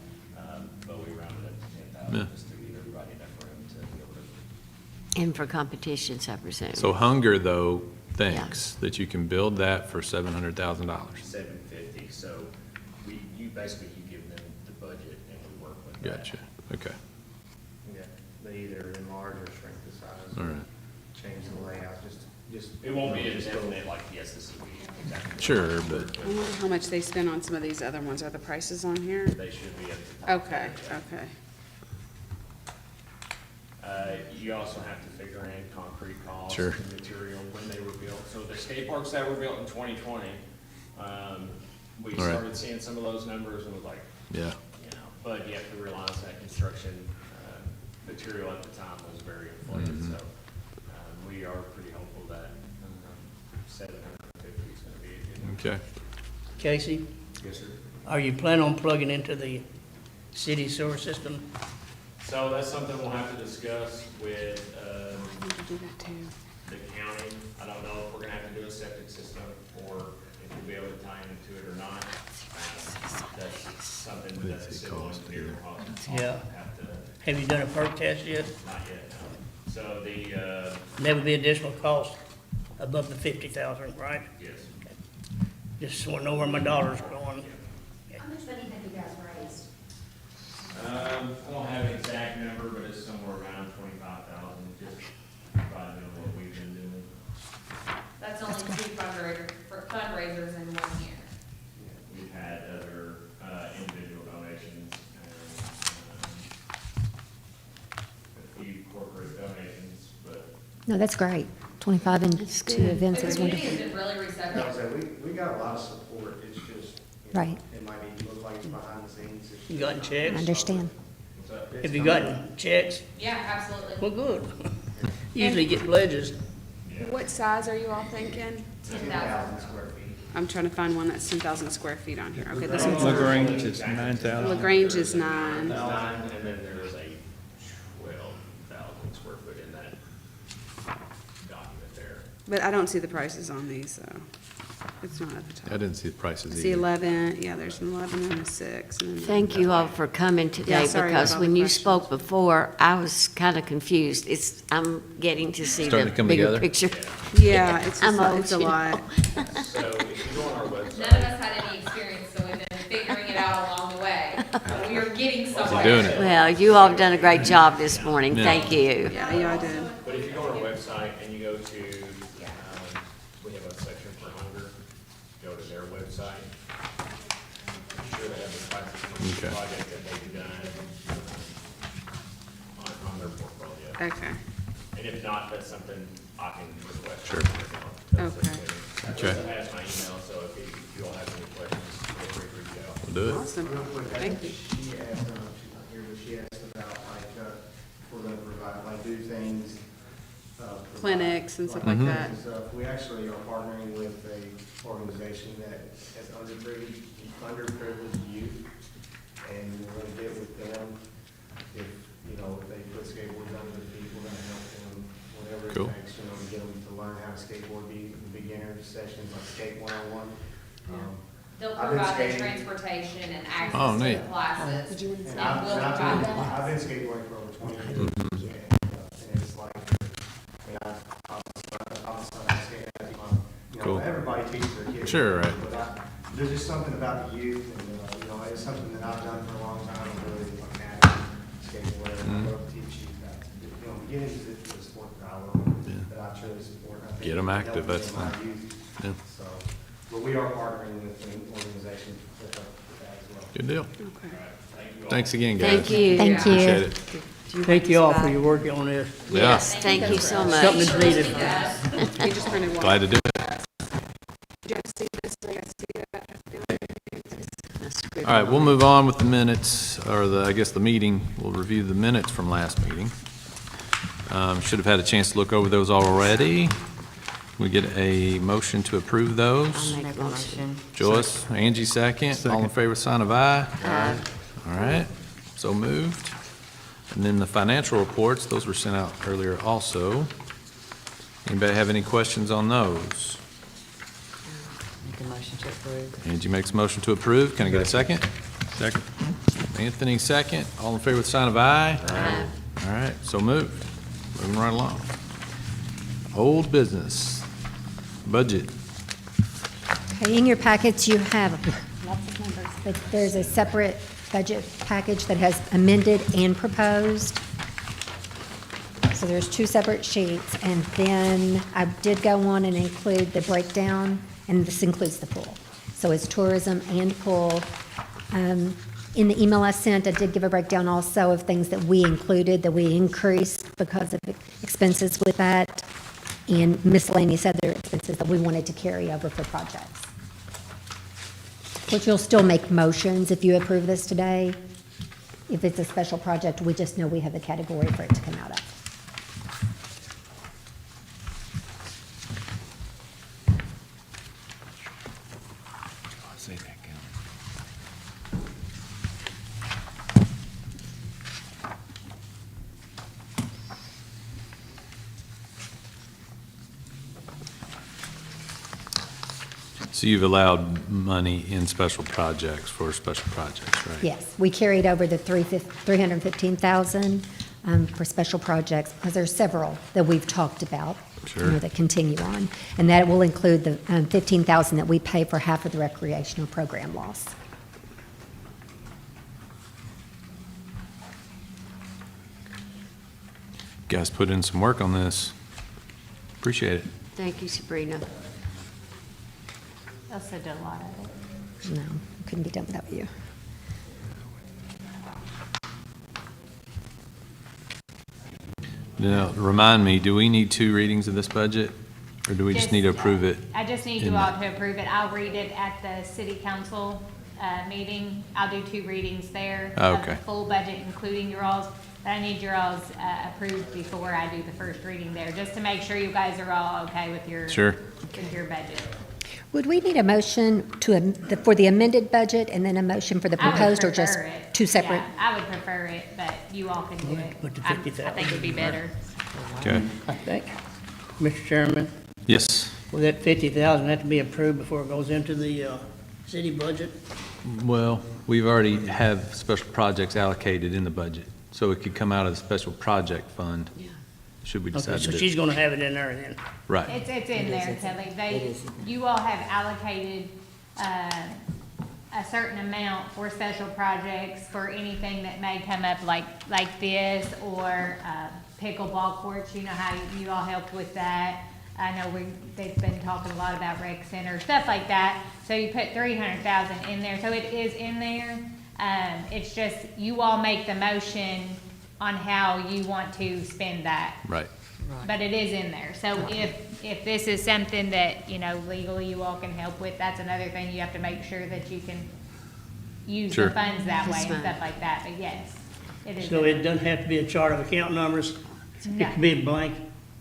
but we rounded it to 10,000
Yeah.
just to give everybody enough room to be able to.
And for competitions, I presume.
So Hunger, though, thinks that you can build that for $700,000.
750, so you basically, you give them the budget and we work with that.
Gotcha, okay,
Yeah, they either enlarge or shrink the size.
all right.
Change the layout, just.
It won't be a definite, like, yes, this will be exactly.
Sure, but
I wonder how much they spend on some of these other ones. Are the prices on here?
They should be at the top.
Okay, okay.
You also have to figure in concrete costs
Sure.
and material when they were built. So the skate parks that were built in 2020, we
Right.
started seeing some of those numbers and was like,
Yeah.
you know, but you have to realize that construction material at the time was very inflated.
Mhm.
So we are pretty hopeful that 750 is going to be a good number.
Okay.
Casey,
Yes, sir.
are you planning on plugging into the city sewer system?
So that's something we'll have to discuss with
I need to do that too.
the county. I don't know if we're gonna have to do a septic system or if we'll be able to tie into it or not. That's something that the civil engineer will
Yeah.
have to,
Have you done a perk test yet?
not yet, no. So the,
Never be additional cost above the 50,000, right?
yes.
Just want to know where my dollar's going.
How much money have you guys raised?
I don't have an exact number, but it's somewhere around 25,000, just by doing what we've been doing.
That's only two fundraisers in 1 year.
We've had other individual donations and a few corporate donations, but
No, that's great. 25
That's
into
good.
events
The
is
community
wonderful.
has been really receptive.
Like I said, we got a lot of support, it's just, you know,
Right.
it might even look like it's behind the scenes. It's
You gotten
I
checks?
understand.
Have you gotten checks?
Yeah, absolutely.
Well, good. Usually get pledges.
What size are you all thinking?
10,000.
square feet.
I'm trying to find one that's 10,000 square feet on here. Okay, this one's,
LaGrange is 9,000.
LaGrange is 9.
9, and then there's a 12,000 square foot in that document there.
But I don't see the prices on these, so it's not at the top.
I didn't see the
I
prices
see
either.
11, yeah, there's an 11 and a 6. And then-
Thank you all for coming today,
Yeah, sorry about
because
all
when
the
you
questions.
spoke before, I was kind of confused. I'm getting to see the
Starting to come
bigger
together?
picture.
Yeah, it's
I'm
just,
old,
it's a
you know.
lot.
So if you go on our website.
None of us had any experience, so we've been figuring it out along the way. But we are getting somewhere.
doing it.
Well, you all have done a great job this morning.
Yeah.
Thank you.
Yeah, I did.
But if you go on our website and you go to, we have a section for hunger, go to their website. I'm sure they have the prices for each
Okay.
project that they've done on their portfolio.
Okay.
And if not, that's something I can request.
Sure.
Okay.
Okay.
It has my email, so if you all have any questions, feel free to reach out.
We'll do it.
Awesome.
Real quick, I
Thank
think
you.
she asked, I don't know if she's not here, but she asked about like, we're gonna provide, like, do things. provide,
Clinics and stuff like
Mhm.
that.
and stuff. We actually are partnering with a organization that has underprivileged youth, and we're gonna get with them. If, you know, if they put skateboards under their feet, we're gonna help them, whatever
Cool.
it takes, you know, to get them to learn how to skateboard, be beginner sessions like Skate 101.
They'll
I've been
provide the
skating.
transportation and
Oh,
access to
neat.
the classes.
And
And
I've,
we'll
and I've
provide
been,
that.
I've been skateboarding for over 20 years.
Mm-hmm.
And it's like, I mean, I'm a son of a skate, you know,
Cool.
everybody teaches their kids.
Sure, right.
But there's just something about the youth, and, you know, it's something that I've done for a long time, I'm really like happy skateboarding,
Mm-hmm.
I love to teach youth that, you know, get into the sport that I love,
Yeah.
that I truly support. I think
Get 'em
it
active,
helps
that's
me in my
fine.
youth.
Yeah.
So, but we are partnering with an organization with that as well.
Good deal.
Okay.
Thanks again, guys.
Thank you.
Thank
Appreciate
you.
it.
Thank you all for your work on this.
Yeah.
Yes, thank you so much.
Something is needed.
You just printed one.
Glad to do it.
Did you guys see this? Did you guys see that?
That's good.
All right, we'll move on with the minutes, or the, I guess, the meeting. We'll review the minutes from last meeting. Should have had a chance to look over those already. We get a motion to approve those.
I'll make
Make
a
a
motion.
motion.
Joyce, Angie, second. All in favor, sign of aye.
Aye.
All right, so moved. And then the financial reports, those were sent out earlier also. Anybody have any questions on those?
Make a motion to approve.
Angie makes a motion to approve. Can I get a second?
Second.
Anthony, second. All in favor with sign of aye.
Aye.
All right, so moved. Moving right along. Old business, budget.
Okay, in your packets, you have lots of numbers, but there's a separate budget package that has amended and proposed. So there's two separate sheets, and then I did go on and include the breakdown, and this includes the pool. So it's tourism and pool. In the email I sent, I did give a breakdown also of things that we included, that we increased because of expenses with that, and miscellaneous other expenses that we wanted to carry over for projects. Which you'll still make motions if you approve this today. If it's a special project, we just know we have a category for it to come out of.
So you've allowed money in special projects for special projects, right?
Yes, we carried over the 315,000 for special projects, because there's several that we've talked about.
Sure.
That continue on, and that will include the 15,000 that we pay for half of the recreational program loss.
Guys put in some work on this. Appreciate it.
Thank you, Sabrina.
Also did a lot of it.
No, couldn't be done without you.
Now, remind me, do we need 2 readings of this budget, or do we just need to approve it?
I just need
in
you all
the-
to approve it. I'll read it at the city council meeting. I'll do 2 readings there.
Oh,
Of
okay.
the full budget, including your all's. But I need your all's approved before I do the first reading there, just to make sure you guys are all okay with your.
Sure.
With your budget.
Would we need a motion for the amended budget and then a motion for the
I would
proposed, or just
prefer it.
2 separate?
Yeah, I would prefer it, but you all can do it.
Put the
I
50,000
think it'd be better.
Okay.
I think. Mr. Chairman,
Yes.
will that 50,000 have to be approved before it goes into the city budget?
Well, we've already have special projects allocated in the budget, so it could come out of the special project fund, should we
Okay,
decide
so
to do.
she's gonna have it in there then.
Right.
It's in there, Kelly.
It is in there.
You all have allocated, a certain amount for special projects for anything that may come up like this, or, pickleball courts. You know how you all helped with that. I know they've been talking a lot about rec center, stuff like that. So you put 300,000 in there, so it is in there. It's just, you all make the motion on how you want to spend that.
Right.
But it is in there. So if this is something that, legally you all can help with, that's another thing. You have to make sure that you can use
Sure.
the funds that way
That's
and
fine.
stuff like that. But yes, it is.
So
in
it
there.
doesn't have to be a chart of account numbers?
No.
It can be blank?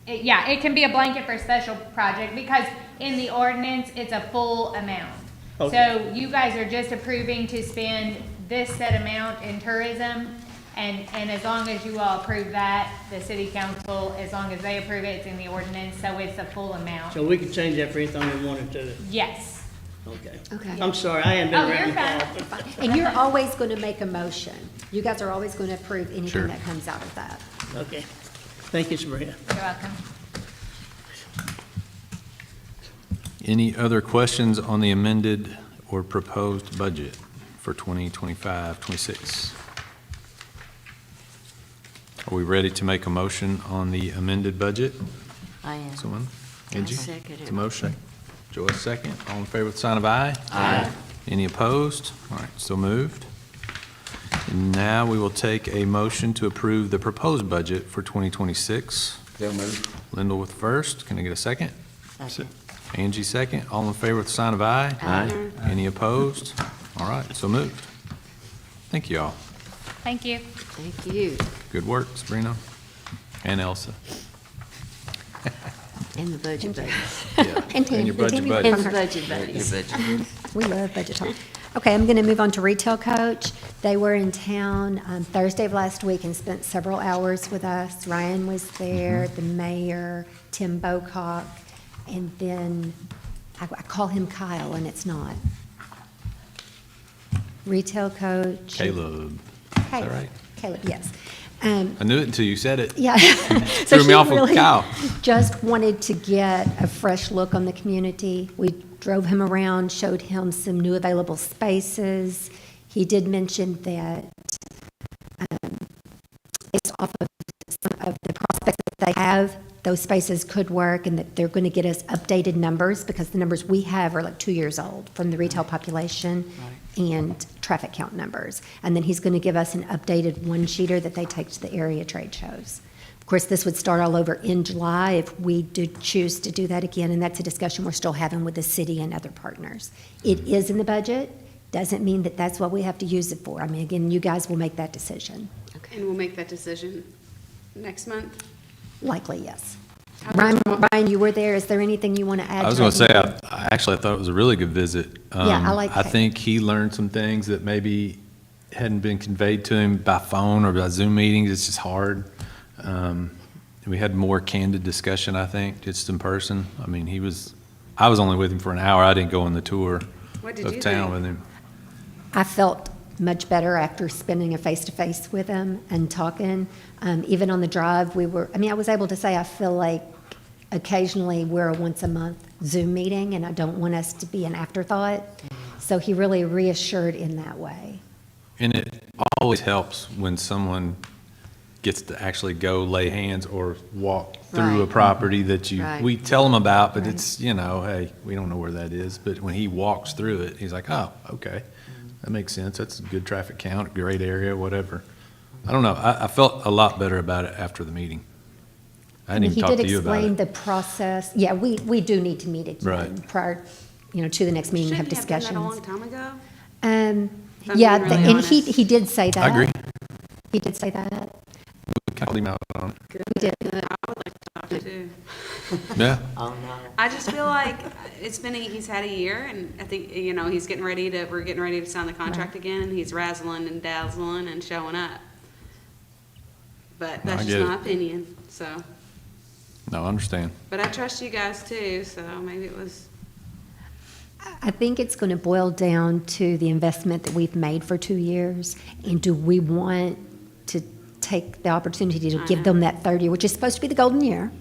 Yeah, it can be a blanket for a special project, because in the ordinance, it's a full amount.
Okay.
So you guys are just approving to spend this set amount in tourism, and as long as you all approve that, the city council, as long as they approve it, it's in the ordinance, so it's a full amount.
So we can change that for anything we wanted to?
Yes.
Okay.
Okay.
I'm sorry, I haven't
Oh,
been
you're
around
fine.
for all.
And you're always going to make a motion. You guys are always going to approve
Sure.
anything that comes out of that.
Okay. Thank you, Sabrina.
You're welcome.
Any other questions on the amended or proposed budget for 2025-26? Are we ready to make a motion on the amended budget?
I am.
Someone?
I
Angie?
second it.
It's a motion. Joyce, second. All in favor with the sign of aye?
Aye.
Any opposed? All right, so moved. And now we will take a motion to approve the proposed budget for 2026.
So moved.
Lyndall with first. Can I get a second?
Second.
Angie, second. All in favor with the sign of aye?
Aye.
Any opposed? All right, so moved. Thank you all.
Thank you.
Thank you.
Good work, Sabrina and Elsa.
And the budget buddies.
Yeah.
And Tammy.
your budget
Tammy
buddies.
And the
from her-
budget buddies.
We love budget talk. Okay, I'm going to move on to Retail Coach. They were in town Thursday of last week and spent several hours with us. Ryan was there, the mayor, Tim Bocock, and then I call him Kyle, and it's not. Retail Coach.
Caleb. Is that right?
Caleb, yes.
I knew it until you said it.
Yeah.
Threw
So
me
she
off with
really
Kyle.
just wanted to get a fresh look on the community. We drove him around, showed him some new available spaces. He did mention that based off of some of the prospects that they have, those spaces could work, and that they're going to get us updated numbers, because the numbers we have are like 2 years old from the retail population. and traffic count numbers. And then he's going to give us an updated one-sheeter that they take to the area trade shows. Of course, this would start all over in July if we do choose to do that again, and that's a discussion we're still having with the city and other partners. It is in the budget, doesn't mean that that's what we have to use it for. I mean, again, you guys will make that decision.
And we'll make that decision next month?
Likely, yes.
How
Ryan, you were there. Is there anything you want to add?
I was going to say, I actually thought it was a really good visit.
Yeah, I like
I
that.
think he learned some things that maybe hadn't been conveyed to him by phone or by Zoom meetings. It's just hard. We had more candid discussion, I think, just in person. I mean, I was only with him for an hour. I didn't go on the tour
What did
of
you
town
think?
with him.
I felt much better after spending a face-to-face with him and talking. Even on the drive, I was able to say, I feel like occasionally we're a once-a-month Zoom meeting, and I don't want us to be an afterthought. So he really reassured in that way.
And it always helps when someone gets to actually go lay hands or walk through a
Right.
property that
Right.
we tell them about, but
Right.
it's, hey, we don't know where that is. But when he walks through it, he's like, oh, okay, that makes sense. That's a good traffic count, great area, whatever. I don't know. I felt a lot better about it after the meeting. I didn't even talk to you about
He did explain
it.
the process. Yeah, we do need to meet again
Right.
prior, to the next meeting and have
Shouldn't you have done that a long
discussions.
time ago? If I'm
Yeah,
being really
and he
honest.
did say that.
I agree.
He did say that.
We called him out on it.
He did.
I would like to talk to too.
Yeah.
Oh, no.
I just feel like he's had a year, and I think, we're getting ready to sign the contract again, and he's razzling and dazzling and showing up. But
No, I
that's
get
just my
it.
opinion, so.
No, I understand.
But I trust you guys too, so maybe it was,
I think it's going to boil down to the investment that we've made for 2 years, and do we want to take the opportunity to
I
give
know.
them that third year, which is supposed to be the golden year,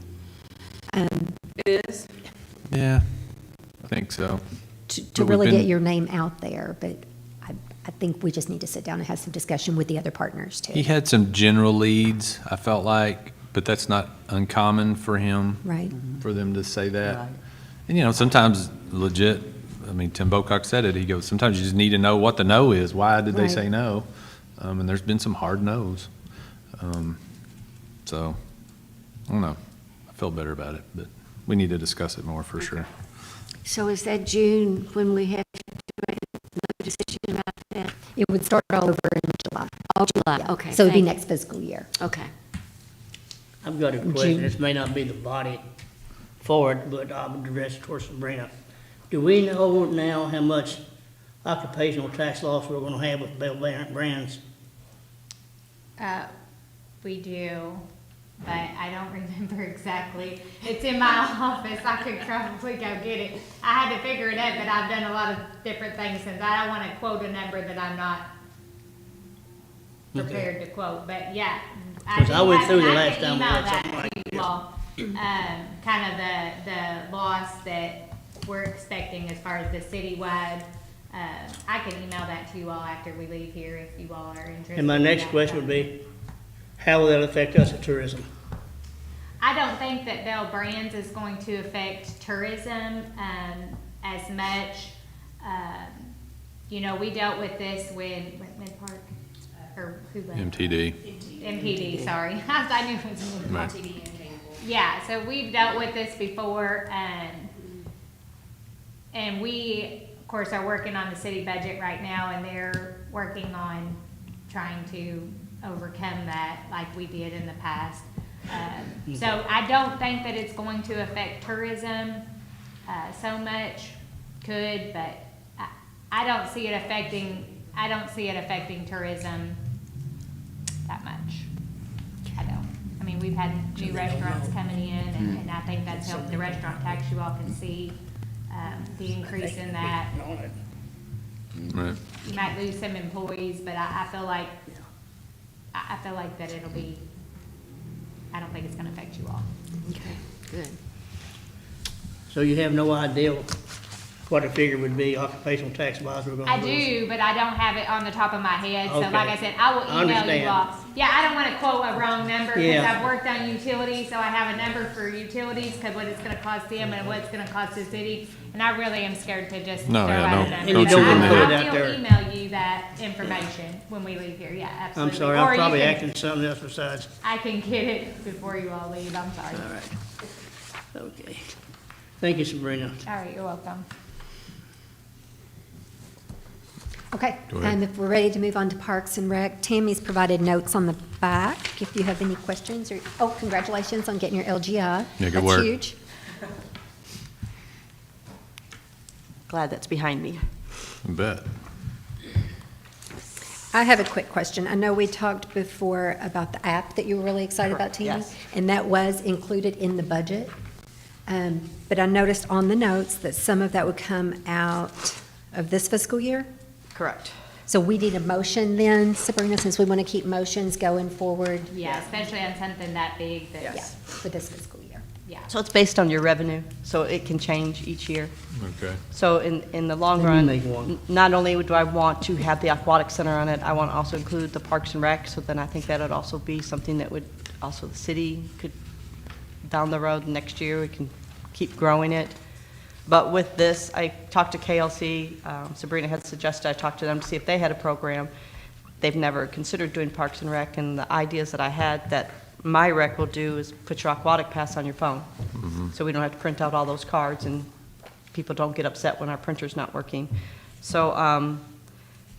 it is.
Yeah, I think so.
to
But we've
really
been-
get your name out there, but I think we just need to sit down and have some discussion with the other partners too.
He had some general leads, I felt like, but that's not uncommon for him.
Right.
For them to say that.
Right.
And, sometimes legit, Tim Bocock said it, he goes, sometimes you just need to know what the no is. Why did they
Right.
say no? And there's been some hard no's. So, I don't know. I feel better about it, but we need to discuss it more for sure.
So is that June when we have to make a decision about that?
It would start all over in July.
Oh, July, okay.
So it'd be
thank-
next fiscal year.
Okay.
I've got a
June.
question, this may not be the body for it, but I'll address it towards Sabrina. Do we know now how much occupational tax loss we're gonna have with Bell Brands?
We do, but I don't remember exactly. It's in my office. I could probably go get it. I had to figure it out, but I've done a lot of different things since. I don't want to quote a number that I'm not prepared to quote, but yeah.
'Cause I went through the
can
last time we had
email that
something like
to you all. Kind of the loss that we're expecting as far as the citywide. I can email that to you all after we leave here if you all are interested.
And my
in
next
that.
question would be, how will that affect us at tourism?
I don't think that Bell Brands is going to affect tourism as much. We dealt with this with Mid-Park, or who left?
MTD.
MPD, sorry. I knew it was Mid-Park.
Right.
Yeah, so we've dealt with this before, and we, of course, are working on the city budget right now, and they're working on trying to overcome that like we did in the past. So I don't think that it's going to affect tourism so much. Could, but I don't see it affecting tourism that much. I don't. I mean, we've had new restaurants coming in, and I think that's helped the restaurant tax. You all can see the increase in that.
Right.
You might lose some employees, but I feel like that it'll be, I don't think it's gonna affect you all.
Okay, good.
So you have no idea what the figure would be, occupational tax wise we're gonna
I
lose?
do, but I don't have it on the top of my head, so
Okay.
like I said, I will
I
email you
understand.
all. Yeah, I don't wanna quote a wrong number, because
Yeah.
I've worked on utilities, so I have a number for utilities, cause what it's gonna cost them and what it's gonna cost the city, and I really am scared to just throw
No, yeah,
out
no-
a number.
And you don't
So
wanna put it
I
out
will
there.
email you that information when we leave here, yeah, absolutely.
I'm sorry,
Or
I'm
you
probably
can-
acting something else besides,
I can get it before you all leave, I'm sorry.
all right. Okay. Thank you, Sabrina.
All right, you're welcome.
Okay,
Go ahead.
if we're ready to move on to Parks and Rec, Tammy's provided notes on the back if you have any questions or, oh, congratulations on getting your LGI.
Yeah, good work.
That's huge.
Glad that's behind me.
I bet.
I have a quick question. I know we talked before about the app that you were really excited about,
Correct,
Tammy.
yes.
And that was included in the budget. But I noticed on the notes that some of that would come out of this fiscal year.
Correct.
So we need a motion then, Sabrina, since we want to keep motions going forward.
Yeah, especially on something that big that,
Yeah, for this fiscal year.
yeah.
So it's based on your revenue, so it can change each year.
Okay.
So in the long
Then you
run,
make one.
not only do I want to have the aquatic center on it, I want to also include the Parks and Rec, so then I think that would also be something that would, also the city could, down the road, next year, we can keep growing it. But with this, I talked to KLC, Sabrina had suggested I talk to them to see if they had a program. They've never considered doing Parks and Rec, and the ideas that I had that my rec will do is put your aquatic pass on your phone. So we don't have to print out all those cards, and people don't get upset when our printer's not working. So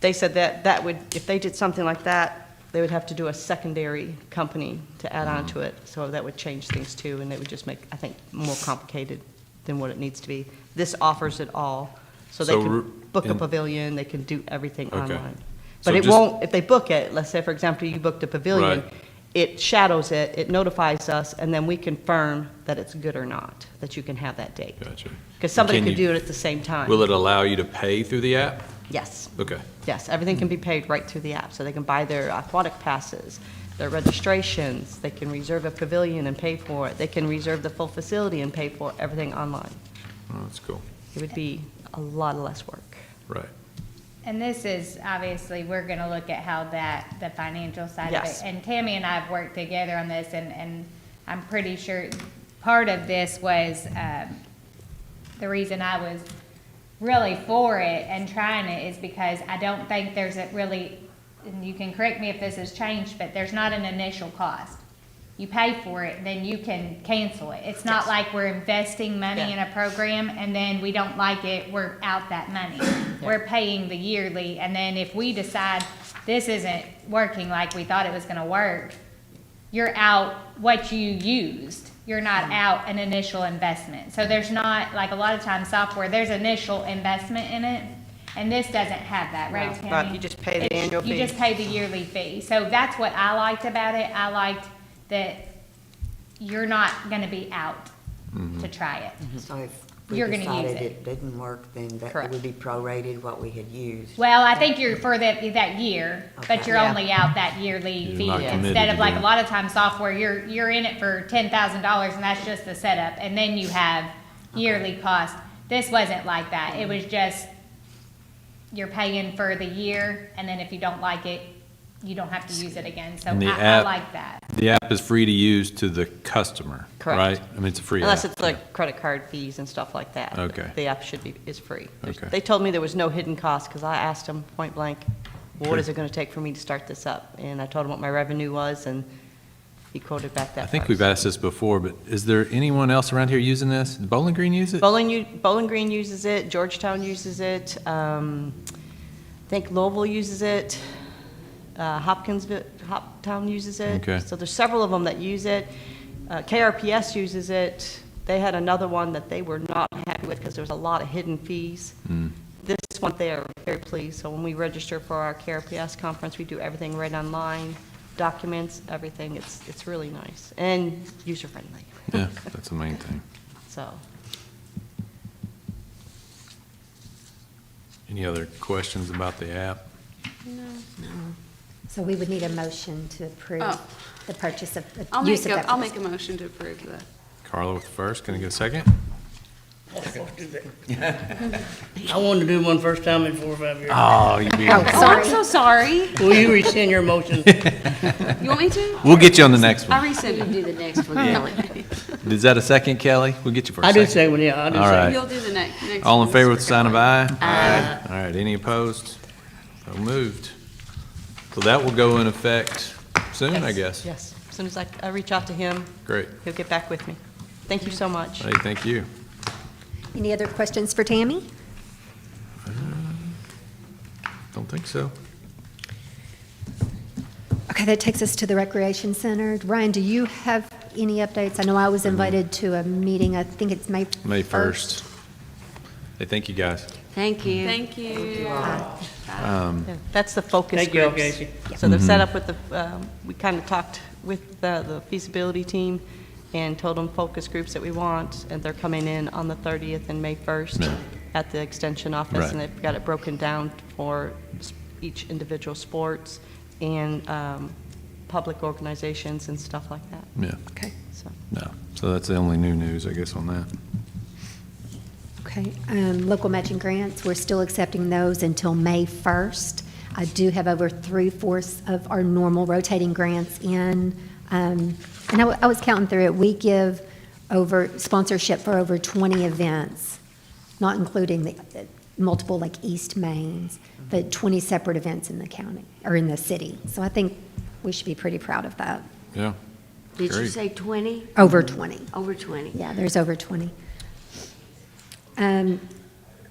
they said that would, if they did something like that, they would have to do a secondary company to add on to it. So that would change things too, and it would just make, I think, more complicated than what it needs to be. This offers it all. So they
So
can book a
in-
pavilion, they can do everything
Okay.
online.
So
But it
just-
won't, if they book it, let's say, for example, you booked a pavilion,
Right.
it shadows it, it notifies us, and then we confirm that it's good or not, that you can have that date.
Gotcha.
Because somebody
Can
could
you-
do it at the same time.
Will it allow you to pay through the app?
Yes,
Okay.
yes, everything can be paid right through the app, so they can buy their aquatic passes, their registrations, they can reserve a pavilion and pay for it, they can reserve the full facility and pay for everything online.
Oh, that's cool.
It would be a lot less work.
Right.
And this is, obviously, we're gonna look at how the financial side of it.
Yes.
And Tammy and I have worked together on this, and I'm pretty sure part of this was, the reason I was really for it and trying it is because I don't think there's a really, and you can correct me if this has changed, but there's not an initial cost. You pay for it, then you can cancel it. It's not
Yes.
like we're investing money
Yeah.
in a program and then we don't like it, we're out that money. We're paying the yearly, and then if we decide this isn't working like we thought it was gonna work, you're out what you used. You're not out an initial investment. So there's not, like a lot of times software, there's initial investment in it, and this doesn't have that, right,
No,
Tammy?
right, you just pay the
It's-
annual
You
fee.
just pay the yearly fee. So that's what I liked about it. I liked that you're not gonna be out to try it.
So if we
You're gonna use
decided
it.
it didn't work, then that
Correct.
would be prorated what we had used.
Well, I think you're for that year, but
Okay.
you're
Yeah.
only out that yearly
You're
fee.
not committed
Instead
to
of like
doing
a lot of times software, you're in it for $10,000 and that's just the setup, and then you have yearly cost. This wasn't like that. It was just, you're paying for the year, and then if you don't like it, you don't have to use it again. So
And the
I
app-
like that.
The app is free to use to the customer,
Correct.
right? I mean, it's a free app.
Unless it's like credit card fees and stuff like that.
Okay.
The app is free.
Okay.
They told me there was no hidden cost, because I asked them point blank, well, what
Sure.
is it gonna take for me to start this up? And I told him what my revenue was, and he quoted back that
I think
price.
we've asked this before, but is there anyone else around here using this? Did Bowling Green use it?
Bowling Green uses it, Georgetown uses it, I think Louisville uses it, Hoptown uses it.
Okay.
So there's several of them that use it. KRPS uses it. They had another one that they were not happy with because there was a lot of hidden fees. This one, they are very pleased. So when we register for our KRPS conference, we do everything right online, documents, everything. It's really nice and user-friendly.
Yeah, that's the main thing.
So,
Any other questions about the app?
So we would need a motion to approve
Oh.
the purchase of,
I'll
use
make
of
a,
that.
I'll make a motion to approve the,
Carla with the first, can I get a second?
I wanted to do one first time in 4 or 5 years.
Oh, you be,
Oh, I'm so sorry.
Will you rescind your motion?
You want me to?
we'll get you on the next
I'll
one.
rescind
You
it.
do the next one, Kelly.
Is that a second, Kelly? We'll get you for a
I
second.
do say one, yeah, I do
All
say.
right.
You'll do the next.
All in
one.
favor with the sign of aye?
Aye.
All right, any opposed? So moved. So that will go in effect soon, I guess.
Yes, as soon as I reach out to him,
Great.
he'll get back with me. Thank you so much.
Hey, thank you.
Any other questions for Tammy?
Don't think so.
Okay, that takes us to the Recreation Center. Ryan, do you have any updates? I know I was invited to a meeting, I think it's May 1st.
May 1st. Hey, thank you, guys.
Thank you.
Thank you.
Yeah, that's the focus
Thank you,
groups.
Casey.
So they're set up with the, we kind of talked with the feasibility team and told them focus groups that we want, and they're coming in on the 30th and May 1st
Yeah.
at the extension office,
Right.
and they've got it broken down for each individual sports and public organizations and stuff like that.
Yeah,
Okay,
So,
no. So that's the only new news, I guess, on that.
okay. Local matching grants, we're still accepting those until May 1st. I do have over 3/4 of our normal rotating grants in. And I was counting through it. We give over sponsorship for over 20 events, not including the multiple like East Mains, but 20 separate events in the county, or in the city. So I think we should be pretty proud of that.
Yeah.
Did you
Great.
say 20?
Over 20.
Over 20.
Yeah, there's over 20.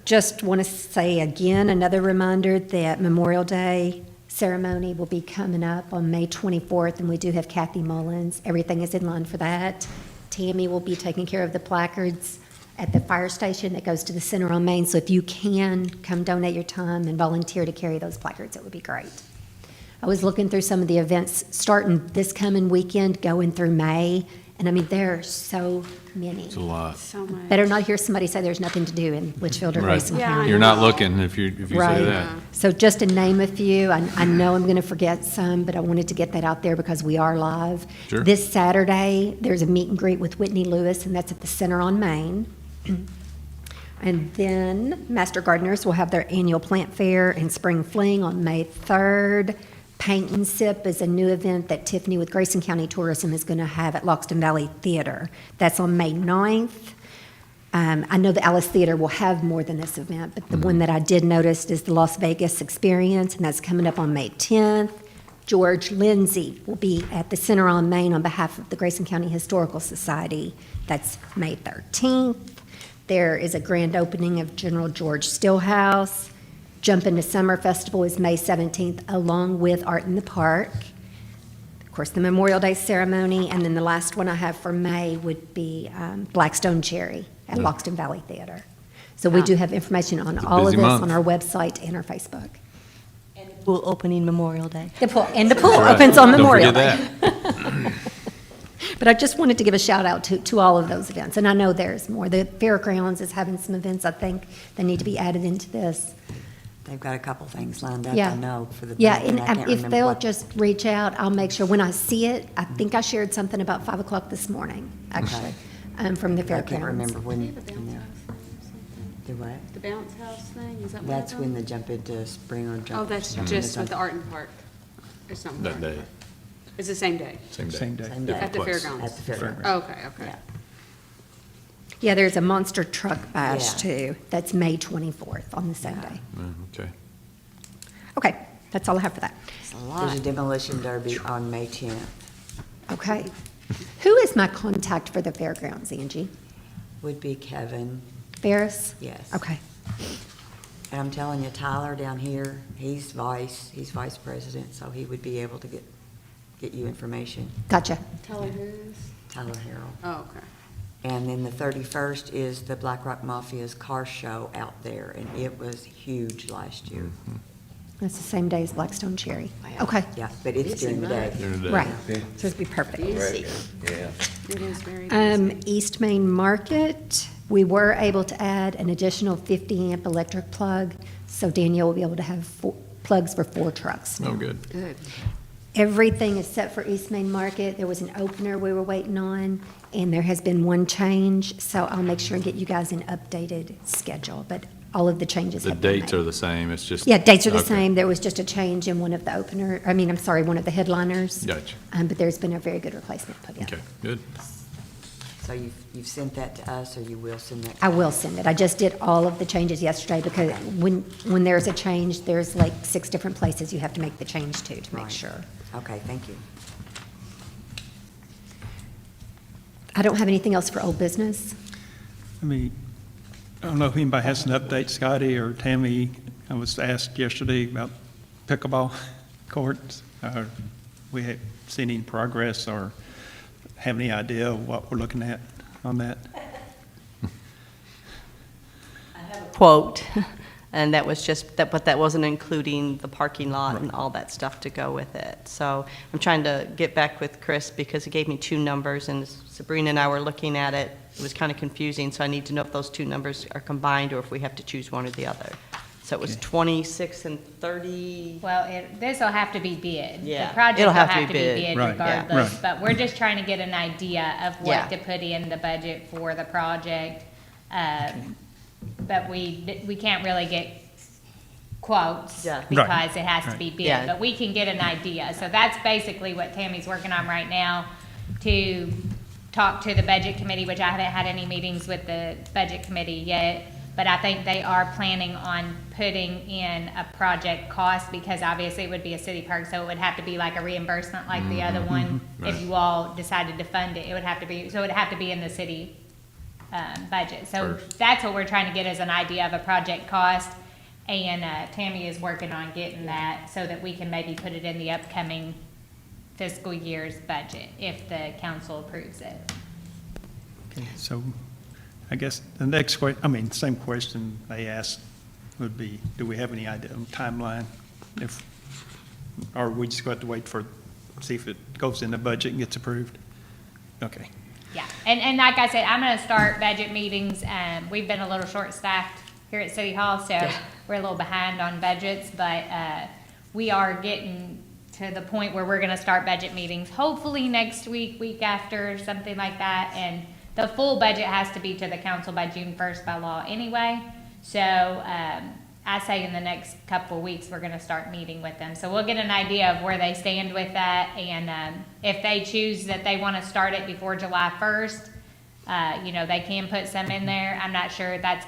Just want to say again, another reminder that Memorial Day ceremony will be coming up on May 24th, and we do have Kathy Mullins. Everything is in line for that. Tammy will be taking care of the placards at the fire station that goes to the center on Main. So if you can, come donate your time and volunteer to carry those placards, it would be great. I was looking through some of the events starting this coming weekend, going through May, and I mean, there are so many.
It's a lot.
So much.
Better not hear somebody say there's nothing to do in Litchfield or
Right.
Grayson
Yeah,
County.
You're not looking if you say
Right.
that.
So just to name a few, I know I'm going to forget some, but I wanted to get that out there because we are live.
Sure.
This Saturday, there's a meet and greet with Whitney Lewis, and that's at the Center on Main. And then Master Gardeners will have their annual plant fair and spring fling on May 3rd. Paint and Sip is a new event that Tiffany with Grayson County Tourism is going to have at Loxton Valley Theater. That's on May 9th. I know the Alice Theater will have more than this event, but the one that I did notice is the Las Vegas Experience, and that's coming up on May 10th. George Lindsay will be at the Center on Main on behalf of the Grayson County Historical Society. That's May 13th. There is a grand opening of General George Stillhouse. Jump into Summer Festival is May 17th, along with Art in the Park. Of course, the Memorial Day ceremony, and then the last one I have for May would be Blackstone Cherry at Loxton Valley Theater. So we do have information on
a
all of
busy
this
month.
on our website and our Facebook.
pool opening Memorial Day.
The pool
Right.
opens on
Don't
Memorial
forget
Day.
that.
But I just wanted to give a shout out to all of those events, and I know there's more. The Fairgrounds is having some events, I think, that need to be added into this.
They've got a couple things lined up,
Yeah.
I know, for the.
Yeah,
thing,
and
I can't
if
remember
they'll
what.
just reach out, I'll make sure, when I see it, I think I shared something about 5 o'clock this morning, actually, from the
I
Fairgrounds.
can't remember when.
Do you have a bounce
no.
house thing or
Do what?
something? The bounce house thing, is that what
That's when the jump into spring or jump.
Oh, that's
jump
just
into
with the
something.
art and park, or something.
That day,
It's the same day,
same day.
Same day.
Same day.
at the
place.
fairgrounds.
At the fairgrounds.
Oh, okay, okay.
Yeah.
Yeah, there's a monster truck bash
Yeah.
too, that's May 24th on the same day.
Okay.
Okay, that's all I have for that.
It's a
There's
lot.
a demolition derby on May 10th.
Okay. Who is my contact for the Fairgrounds, Angie?
Would be Kevin,
Ferris?
yes.
Okay,
And I'm telling you, Tyler down here, he's vice president, so he would be able to get you information.
gotcha.
Tell her who's.
Tyler Harrell.
Oh, okay.
And then the 31st is the Black Rock Mafia's car show out there, and it was huge last year.
That's the same day as Blackstone Cherry. Okay,
Yeah, but it's during the day.
During the day.
right, so it'd be perfect.
It is very busy.
East Main Market, we were able to add an additional 50 amp electric plug, so Danielle will be able to have plugs for 4 trucks now.
Oh, good.
Good.
Everything is set for East Main Market. There was an opener we were waiting on, and there has been one change, so I'll make sure and get you guys an updated schedule, but all of the changes
The
have been made.
dates are the same, it's just.
Yeah, dates are the
Okay.
same. There was just a change in one of the one of the headliners.
Gotcha.
But there's been a very good replacement put in.
Okay, good.
So you've sent that to us, or you will send that?
I will send it. I just did all of the changes yesterday because when there's a change, there's like 6 different places you have to make the change to make
Right.
sure.
Okay, thank you.
I don't have anything else for old business.
I mean, I don't know if anybody has an update, Scotty or Tammy. I was asked yesterday about pickleball courts. We have seen any progress or have any idea of what we're looking at on that?
Quote, and that was just, but that wasn't including the parking lot and all that stuff to go with it. So I'm trying to get back with Chris because he gave me 2 numbers, and Sabrina and I were looking at it. It was kind of confusing, so I need to know if those 2 numbers are combined or if we have to choose one or the other. So it was 26 and 30.
Well, this will have to be bid.
Yeah,
The project
it'll
will
have
have
to
to
be
be
bid.
bid
Right, yeah,
regardless.
right.
But we're just trying to get an idea of
Yeah.
what to put in the budget for the project. But we can't really get quotes
Yeah.
because it has to be bid.
Yeah.
But we can get an idea. So that's basically what Tammy's working on right now, to talk to the budget committee, which I haven't had any meetings with the budget committee yet. But I think they are planning on putting in a project cost, because obviously it would be a city park, so it would have to be like a reimbursement like the other one. If you all decided to fund it, it would have to be, so it would have to be in the city budget. So
First.
that's what we're trying to get as an idea of a project cost. And Tammy is working on getting that so that we can maybe put it in the upcoming fiscal year's budget if the council approves it.
Okay, so I guess the next same question they asked would be, do we have any idea of timeline? Or we just got to wait see if it goes in the budget and gets approved? Okay.
Yeah, and like I said, I'm gonna start budget meetings, we've been a little short-staffed here at City Hall, so we're a little behind on budgets, but, we are getting to the point where we're gonna start budget meetings, hopefully next week, week after, something like that, and the full budget has to be to the council by June 1st by law anyway, so, I say in the next couple of weeks, we're gonna start meeting with them. So we'll get an idea of where they stand with that, and if they choose that they wanna start it before July 1st, they can put some in there. I'm not sure, that's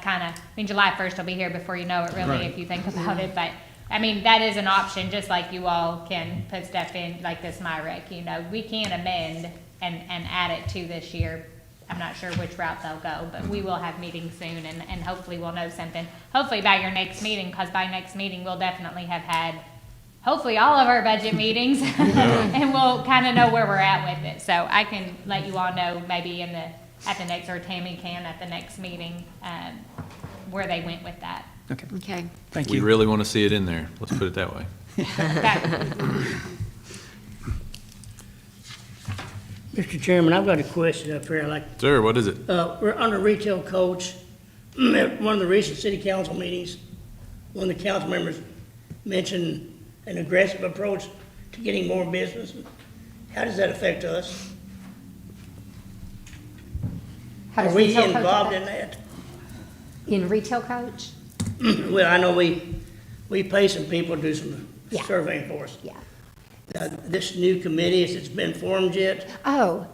July 1st will be here before you know it really,
Right.
if you think about it, but, that is an option, just like you all can put stuff in, like this MyRec, we can amend and add it to this year. I'm not sure which route they'll go, but we will have meetings soon, and hopefully we'll know something. Hopefully by your next meeting, because by next meeting, we'll definitely have had, hopefully all of our budget meetings, and we'll kind of know where we're at with it. So I can let you all know maybe at the next, or Tammy can at the next meeting, where they went with that.
Okay,
Okay.
thank
We
you.
really want to see it in there, let's put it that way.
Mr. Chairman, I've got a question up here.
Sir, what is it?
We're under retail coach. At one of the recent city council meetings, one of the council members mentioned an aggressive approach to getting more business. How does that affect us?
How
Are
does
we
retail coach
involved in
affect-
that?
In retail coach?
Well, I know we pay some people to do some
Yeah.
surveying for us.
Yeah.
This new committee, has it been formed yet?
Oh,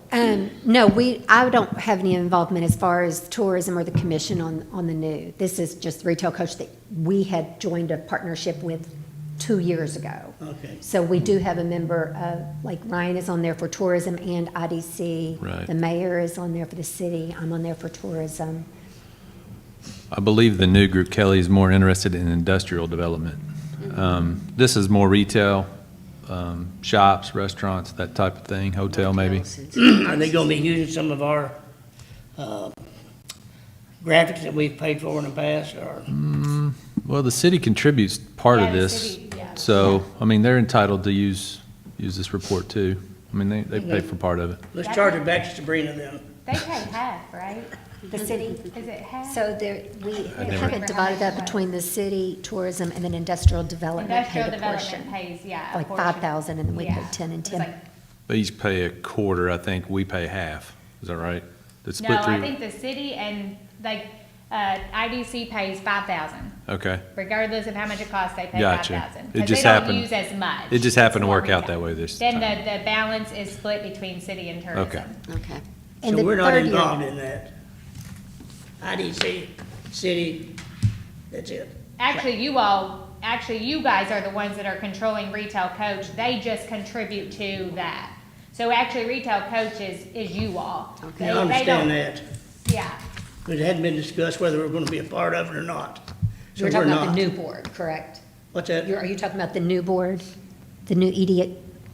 no, I don't have any involvement as far as tourism or the commission on the new. This is just retail coach that we had joined a partnership with 2 years ago.
Okay.
So we do have a member of, like Ryan is on there for tourism and IDC.
Right.
The mayor is on there for the city. I'm on there for tourism.
I believe the new group, Kelly, is more interested in industrial development. This is more retail, shops, restaurants, that type of thing, hotel maybe.
Are they gonna be using some of our graphics that we've paid for in the past, or?
Well, the city contributes part of
Yeah, the
this,
city, yeah.
so, they're entitled to use this report too. They pay for part of it.
Let's charge it back to Sabrina then.
They pay half, right?
The city.
Is it half?
So there, we
never-
have it divided up between the city, tourism, and then industrial development
Industrial
paid a portion.
development pays, yeah. a
Like
portion.
5,000, and then we pay
Yeah.
10 and
It's
10.
like-
They each pay a quarter, I think, we pay half. Is that right? It's
No,
split
I
through.
think the city and, like, IDC pays 5,000.
Okay.
Regardless of how much it costs, they pay
Gotcha.
5,000.
It
Because
just
they don't
happened-
use as much.
It just happened to
It's more
work out
retail.
that way this
Then
time.
the balance is split between city and tourism.
Okay.
Okay.
And
So
the
we're not
third year-
involved in that. IDC, city, that's it.
Actually, you guys are the ones that are controlling Retail Coach. They just contribute to that. So actually, Retail Coach is you all.
Okay, I
They don't-
understand that.
Yeah.
But it hadn't been discussed whether we're gonna be a part of it or not. So
You're talking
we're
about
not.
the new board, correct?
What's that?
Are you talking about the new board? The new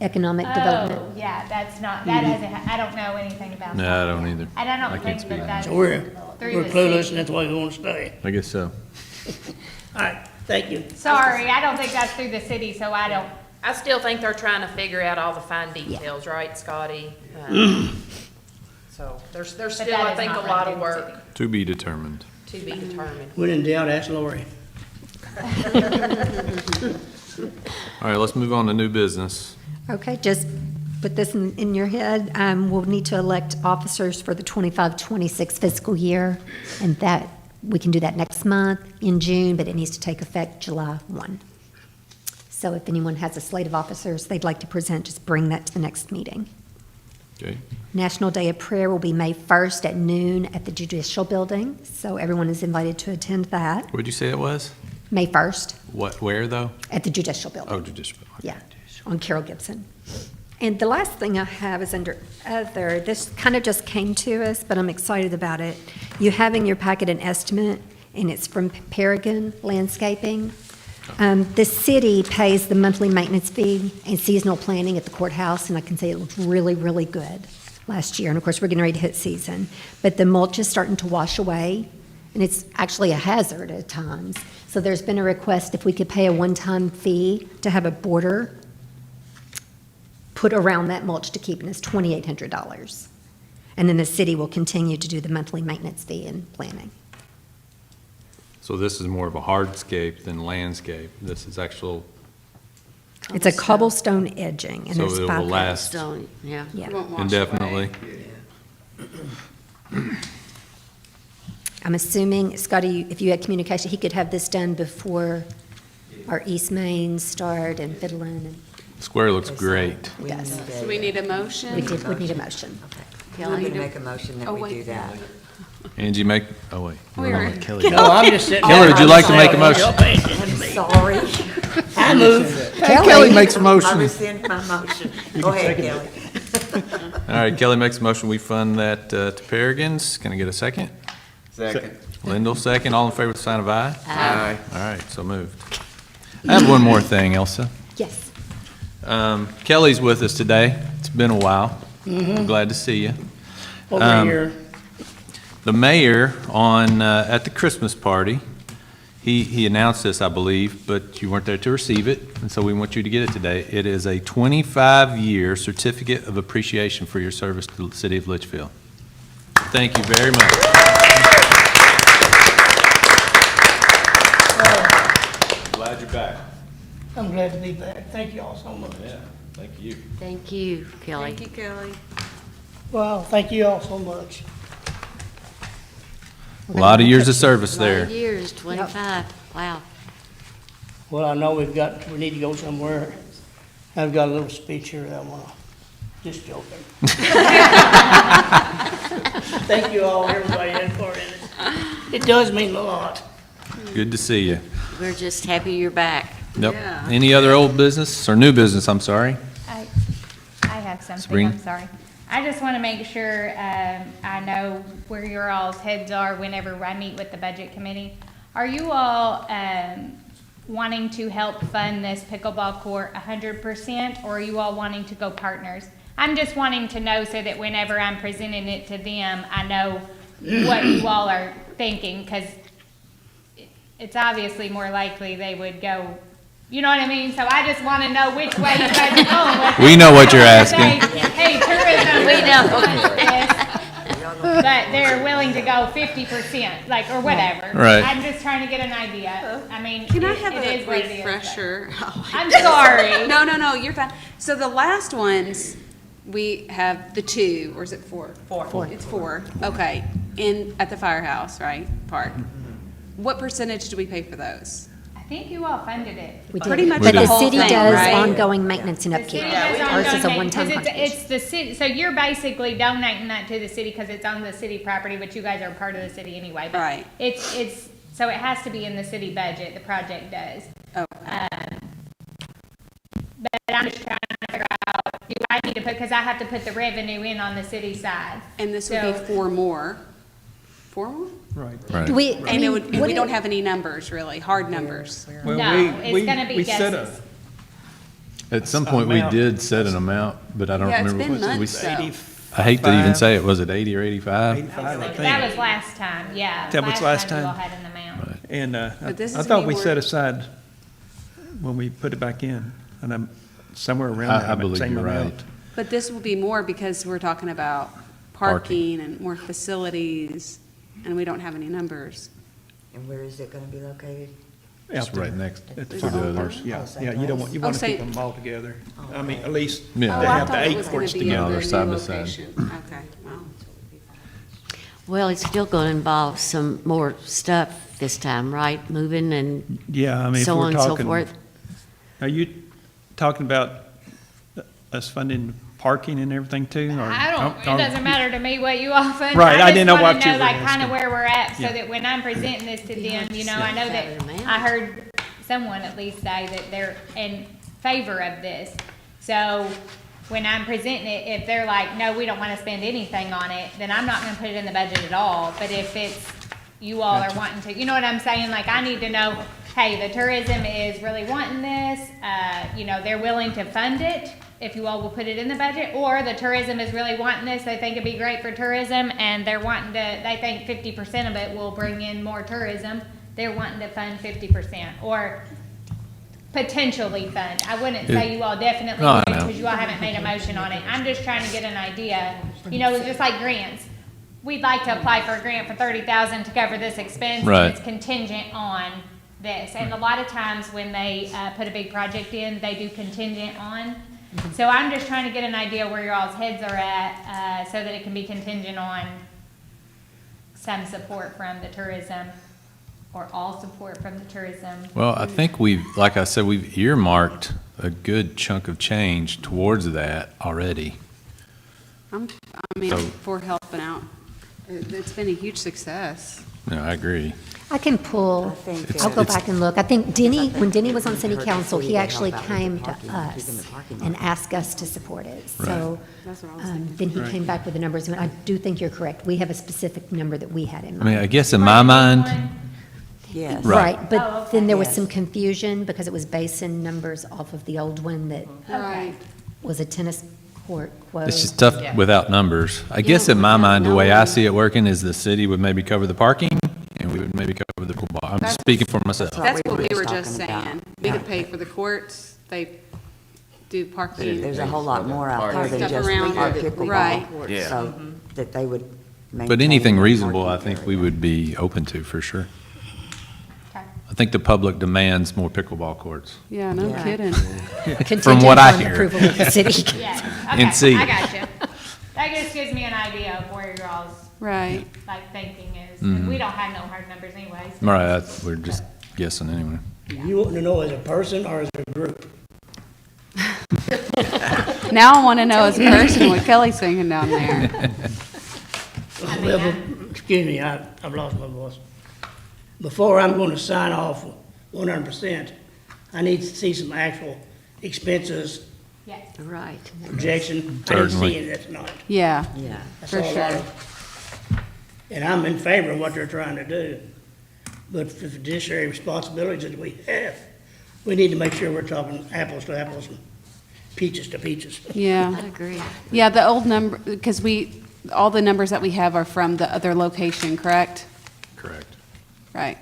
Economic Development?
Oh, yeah, that's not, that hasn't, I don't know anything about that.
No, I don't either.
And I
I
don't
can't
think
speak
that
on
that's
So we're
through the
clueless,
city.
and that's why we wanna stay.
I guess so.
All right, thank you.
Sorry, I don't think that's through the city, so I don't,
I still think they're trying to figure out all the fine details, right, Scotty? So there's still,
that
I
is
think, a
not
lot
run
of
through the
work
To be determined.
to be determined.
When in doubt, ask Lori.
All right, let's move on to new business.
Okay, just put this in your head. We'll need to elect officers for the 25-26 fiscal year, and that, we can do that next month in June, but it needs to take effect July 1. So if anyone has a slate of officers they'd like to present, just bring that to the next meeting.
Okay.
National Day of Prayer will be May 1st at noon at the Judicial Building, so everyone is invited to attend that.
What'd you say it was?
May 1st
What, where though?
at the Judicial Building.
Oh, judicial.
Yeah, on Carroll Gibson. And the last thing I have is under other. This kind of just came to us, but I'm excited about it. You have in your packet an estimate, and it's from Paragon Landscaping. The city pays the monthly maintenance fee and seasonal planning at the courthouse, and I can say it looked really, really good last year. And of course, we're getting ready to hit season. But the mulch is starting to wash away, and it's actually a hazard at times. So there's been a request if we could pay a one-time fee to have a border put around that mulch to keep it, and it's $2,800. And then the city will continue to do the monthly maintenance fee and planning.
So this is more of a hardscape than landscape. This is actual,
It's a cobblestone edging, and
so
there's
it will
5
last
Stone, yeah.
Yeah.
It won't wash
indefinitely.
away.
I'm assuming, Scotty, if you had communication, he could have this done before our East Main start and Fiddlin', and
Square looks great.
We
Yes.
need
So we need a motion?
we need a motion.
I'm going to make a motion that
Oh,
we
wait.
do that.
Angie, make, oh wait.
We
We're on
were-
with Kelly.
No, I'm just sitting.
Kelly,
there.
would you like to make a motion?
Y'all pay attention to me.
Sorry.
I move.
Kelly makes a
I
motion.
rescind my motion. Go ahead, Kelly.
All right, Kelly makes a motion. We fund that to Paragons. Can I get a second?
Second.
Lyndall, second. All in favor with the sign of aye?
Aye.
All right, so moved. I have one more thing, Elsa.
Yes.
Kelly's with us today. It's been a while. I'm glad to see you.
Over here.
The mayor at the Christmas party, he announced this, I believe, but you weren't there to receive it, and so we want you to get it today. It is a 25-year certificate of appreciation for your service to the city of Leitchfield. Thank you very much. Glad you're back.
I'm glad to be back. Thank you all so much.
Yeah, thank you.
Thank you, Kelly.
Thank you, Kelly.
Well, thank you all so much.
A lot of years of service there.
9 years, 25, wow.
Well, I know we need to go somewhere. I've got a little speech here that I want to, just joking. Thank you all, everybody in for it. It does mean a lot.
Good to see you.
We're just happy you're back.
Yep.
Yeah.
Any other old business, or new business, I'm sorry?
I have something,
Sabrina?
I'm sorry. I just want to make sure I know where your all's heads are whenever I meet with the budget committee. Are you all wanting to help fund this pickleball court 100%, or are you all wanting to go partners? I'm just wanting to know so that whenever I'm presenting it to them, I know what you all are thinking, because it's obviously more likely they would go, you know what I mean? So I just want to know which way you guys are going with it.
We know what you're asking.
Say, hey, tourism.
We know.
but they're willing to go 50%, like, or whatever.
Right.
I'm just trying to get an idea. I mean,
Can I
it
have
is what
a
it is, but-
refresher?
I'm sorry.
No, you're fine. So the last ones, we have the two, or is it four?
Four.
It's four, okay, at the firehouse, right, park. What percentage do we pay for those?
I think you all funded it.
We
Pretty
did.
much
But
the
the
whole
city
thing,
does
right?
ongoing maintenance and
The
upkeep.
city does
Ours is a
ongoing
one-time
maintenance, 'cause
contribution.
it's the city, so you're basically donating that to the city because it's on the city property, but you guys are part of the city anyway. But
Right.
It's, so it has to be in the city budget, the project does.
Oh,
But I'm just trying to figure out, do I need to put, because I have to put the revenue in on the city side.
and this would be
So-
four more? Four more?
Right.
Right.
Do we, I
And
mean,
it would, and
what
we
it-
don't have any numbers, really, hard numbers.
Well,
No,
we-
it's gonna be
we set
guesses.
At some point, we
Amount.
did set an amount, but I don't
Yeah, it's
remember.
been
We-
months, though.
I hate to even say it, was it 80 or 85?
85, I
That
think.
was last time, yeah.
That was last
you all
time.
had an amount.
And
But this
I
is
thought
gonna
we
be
set
more-
aside, when we put it back in, and I'm somewhere around
I
that,
believe
same
you're right.
amount.
But this will be more because we're talking about parking and more facilities, and we don't have any numbers.
And where is it gonna be located?
It's
Out there.
right next
At
to
the
the
golf
others.
course. Yeah, yeah, you don't want, you
Oh,
want to
say-
keep them all together. I mean, at least they
Yeah.
Oh, I
have the
thought it
eight
was gonna
courts
be
together.
No,
at
they're
the
side
new
by side.
location. Okay, wow.
Well, it's still going to involve some more stuff this time, right? Moving and
Yeah, I mean, if
so
we're
on and so
talking,
forth.
are you talking about us funding parking and everything too? or-
I don't,
or-
it doesn't matter to me what you all fund.
Right, I didn't know
just wanna
what you were
like kind
asking.
of where we're at, so
Yeah.
that when I'm presenting this to them, you know, I know that, I heard someone at least say that they're in favor of this. So when I'm presenting it, if they're like, no, we don't want to spend anything on it, then I'm not going to put it in the budget at all. But if it's, you all are wanting to, you know what I'm saying? Like, I need to know, hey, the tourism is really wanting this, you know, they're willing to fund it, if you all will put it in the budget, or the tourism is really wanting this, they think it'd be great for tourism, and they're wanting to, they think 50% of it will bring in more tourism, they're wanting to fund 50%, or potentially fund. I wouldn't say you all definitely
No, I
do,
know.
because you all haven't made a motion on it. I'm just trying to get an idea. You know, it's just like grants. We'd like to apply for a grant for 30,000 to cover this expense.
Right.
And it's contingent on this. And a lot of times when they put a big project in, they do contingent on. So I'm just trying to get an idea where your all's heads are at, so that it can be contingent on some support from the tourism, or all support from the tourism.
Well, I think we've, like I said, we've earmarked a good chunk of change towards that already.
I mean,
So-
for helping out. It's been a huge success.
No, I agree.
I can pull,
think
I'll go
it's-
back and look. I think Denny, when Denny was on city
Heard the
council,
city
he
to
actually
help out with the
came to
parking,
us
keeping the parking lot.
and asked us to support it. So
That's what I was
then he came back with the numbers, and I do think you're correct. We have a specific number that we had in
I
mind.
mean, I guess in my mind,
Yes.
Right.
Right, but then there was
Yes.
some confusion because it was basing numbers off of the old one that
Right.
was a tennis court quote.
it's just tough without numbers. I guess in my mind, the way I see it working is the city would maybe cover the parking, and we would maybe cover the pickleball. I'm just speaking for myself.
That's what we were
talking
just
about.
saying. We could pay for the courts, they do parking.
There's a whole lot more out there than
Stuff
just
around
our
it.
pickleball.
Right.
So that they would maintain.
But anything
the
reasonable, I
parking
think we
area.
would be open to, for sure.
Okay.
I think the public demands more pickleball courts.
Yeah, no
Yeah.
kidding.
From what I
Contingent on
hear.
approval of the city.
Yeah,
And
okay,
see.
I got you. That just gives me an idea of where your all's,
Right.
like, thinking is.
Mm-hmm.
And we don't have no hard numbers anyways.
All right, we're just guessing anyway.
You want to know as a person or as a group?
Now I want to know as a person what Kelly's thinking down there.
Well, excuse me, I've lost my voice. Before I'm going to sign off 100%, I need to see some actual expenses,
Yes.
Right.
projection. I need to
Certainly.
see it, that's not.
Yeah,
Yeah.
That's
for
all
sure.
And I'm in favor of what they're trying to do. But for the fiduciary responsibilities that we have, we need to make sure we're talking apples to apples and peaches to peaches.
Yeah.
I agree.
Yeah, the old number, because all the numbers that we have are from the other location, correct?
Correct.
Right.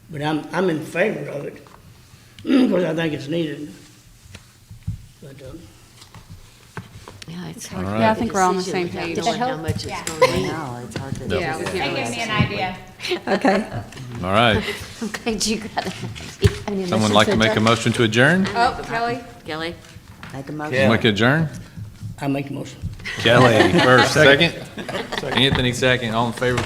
But I'm in favor of it, because I think it's needed. But,
Yeah, it's
All
hard.
right.
Yeah, I think we're on the
Decision
same
without
page.
knowing how much it's
Yeah.
gonna be.
No, it's hard to.
Yeah, we
They
can't
give
really.
me an idea.
Okay.
All right.
I'm glad you got it.
Someone like to make a motion to adjourn?
Oh, Kelly?
Kelly?
Make a motion.
Make adjourn?
I make the motion.
Kelly first, second? Anthony second, all in favor?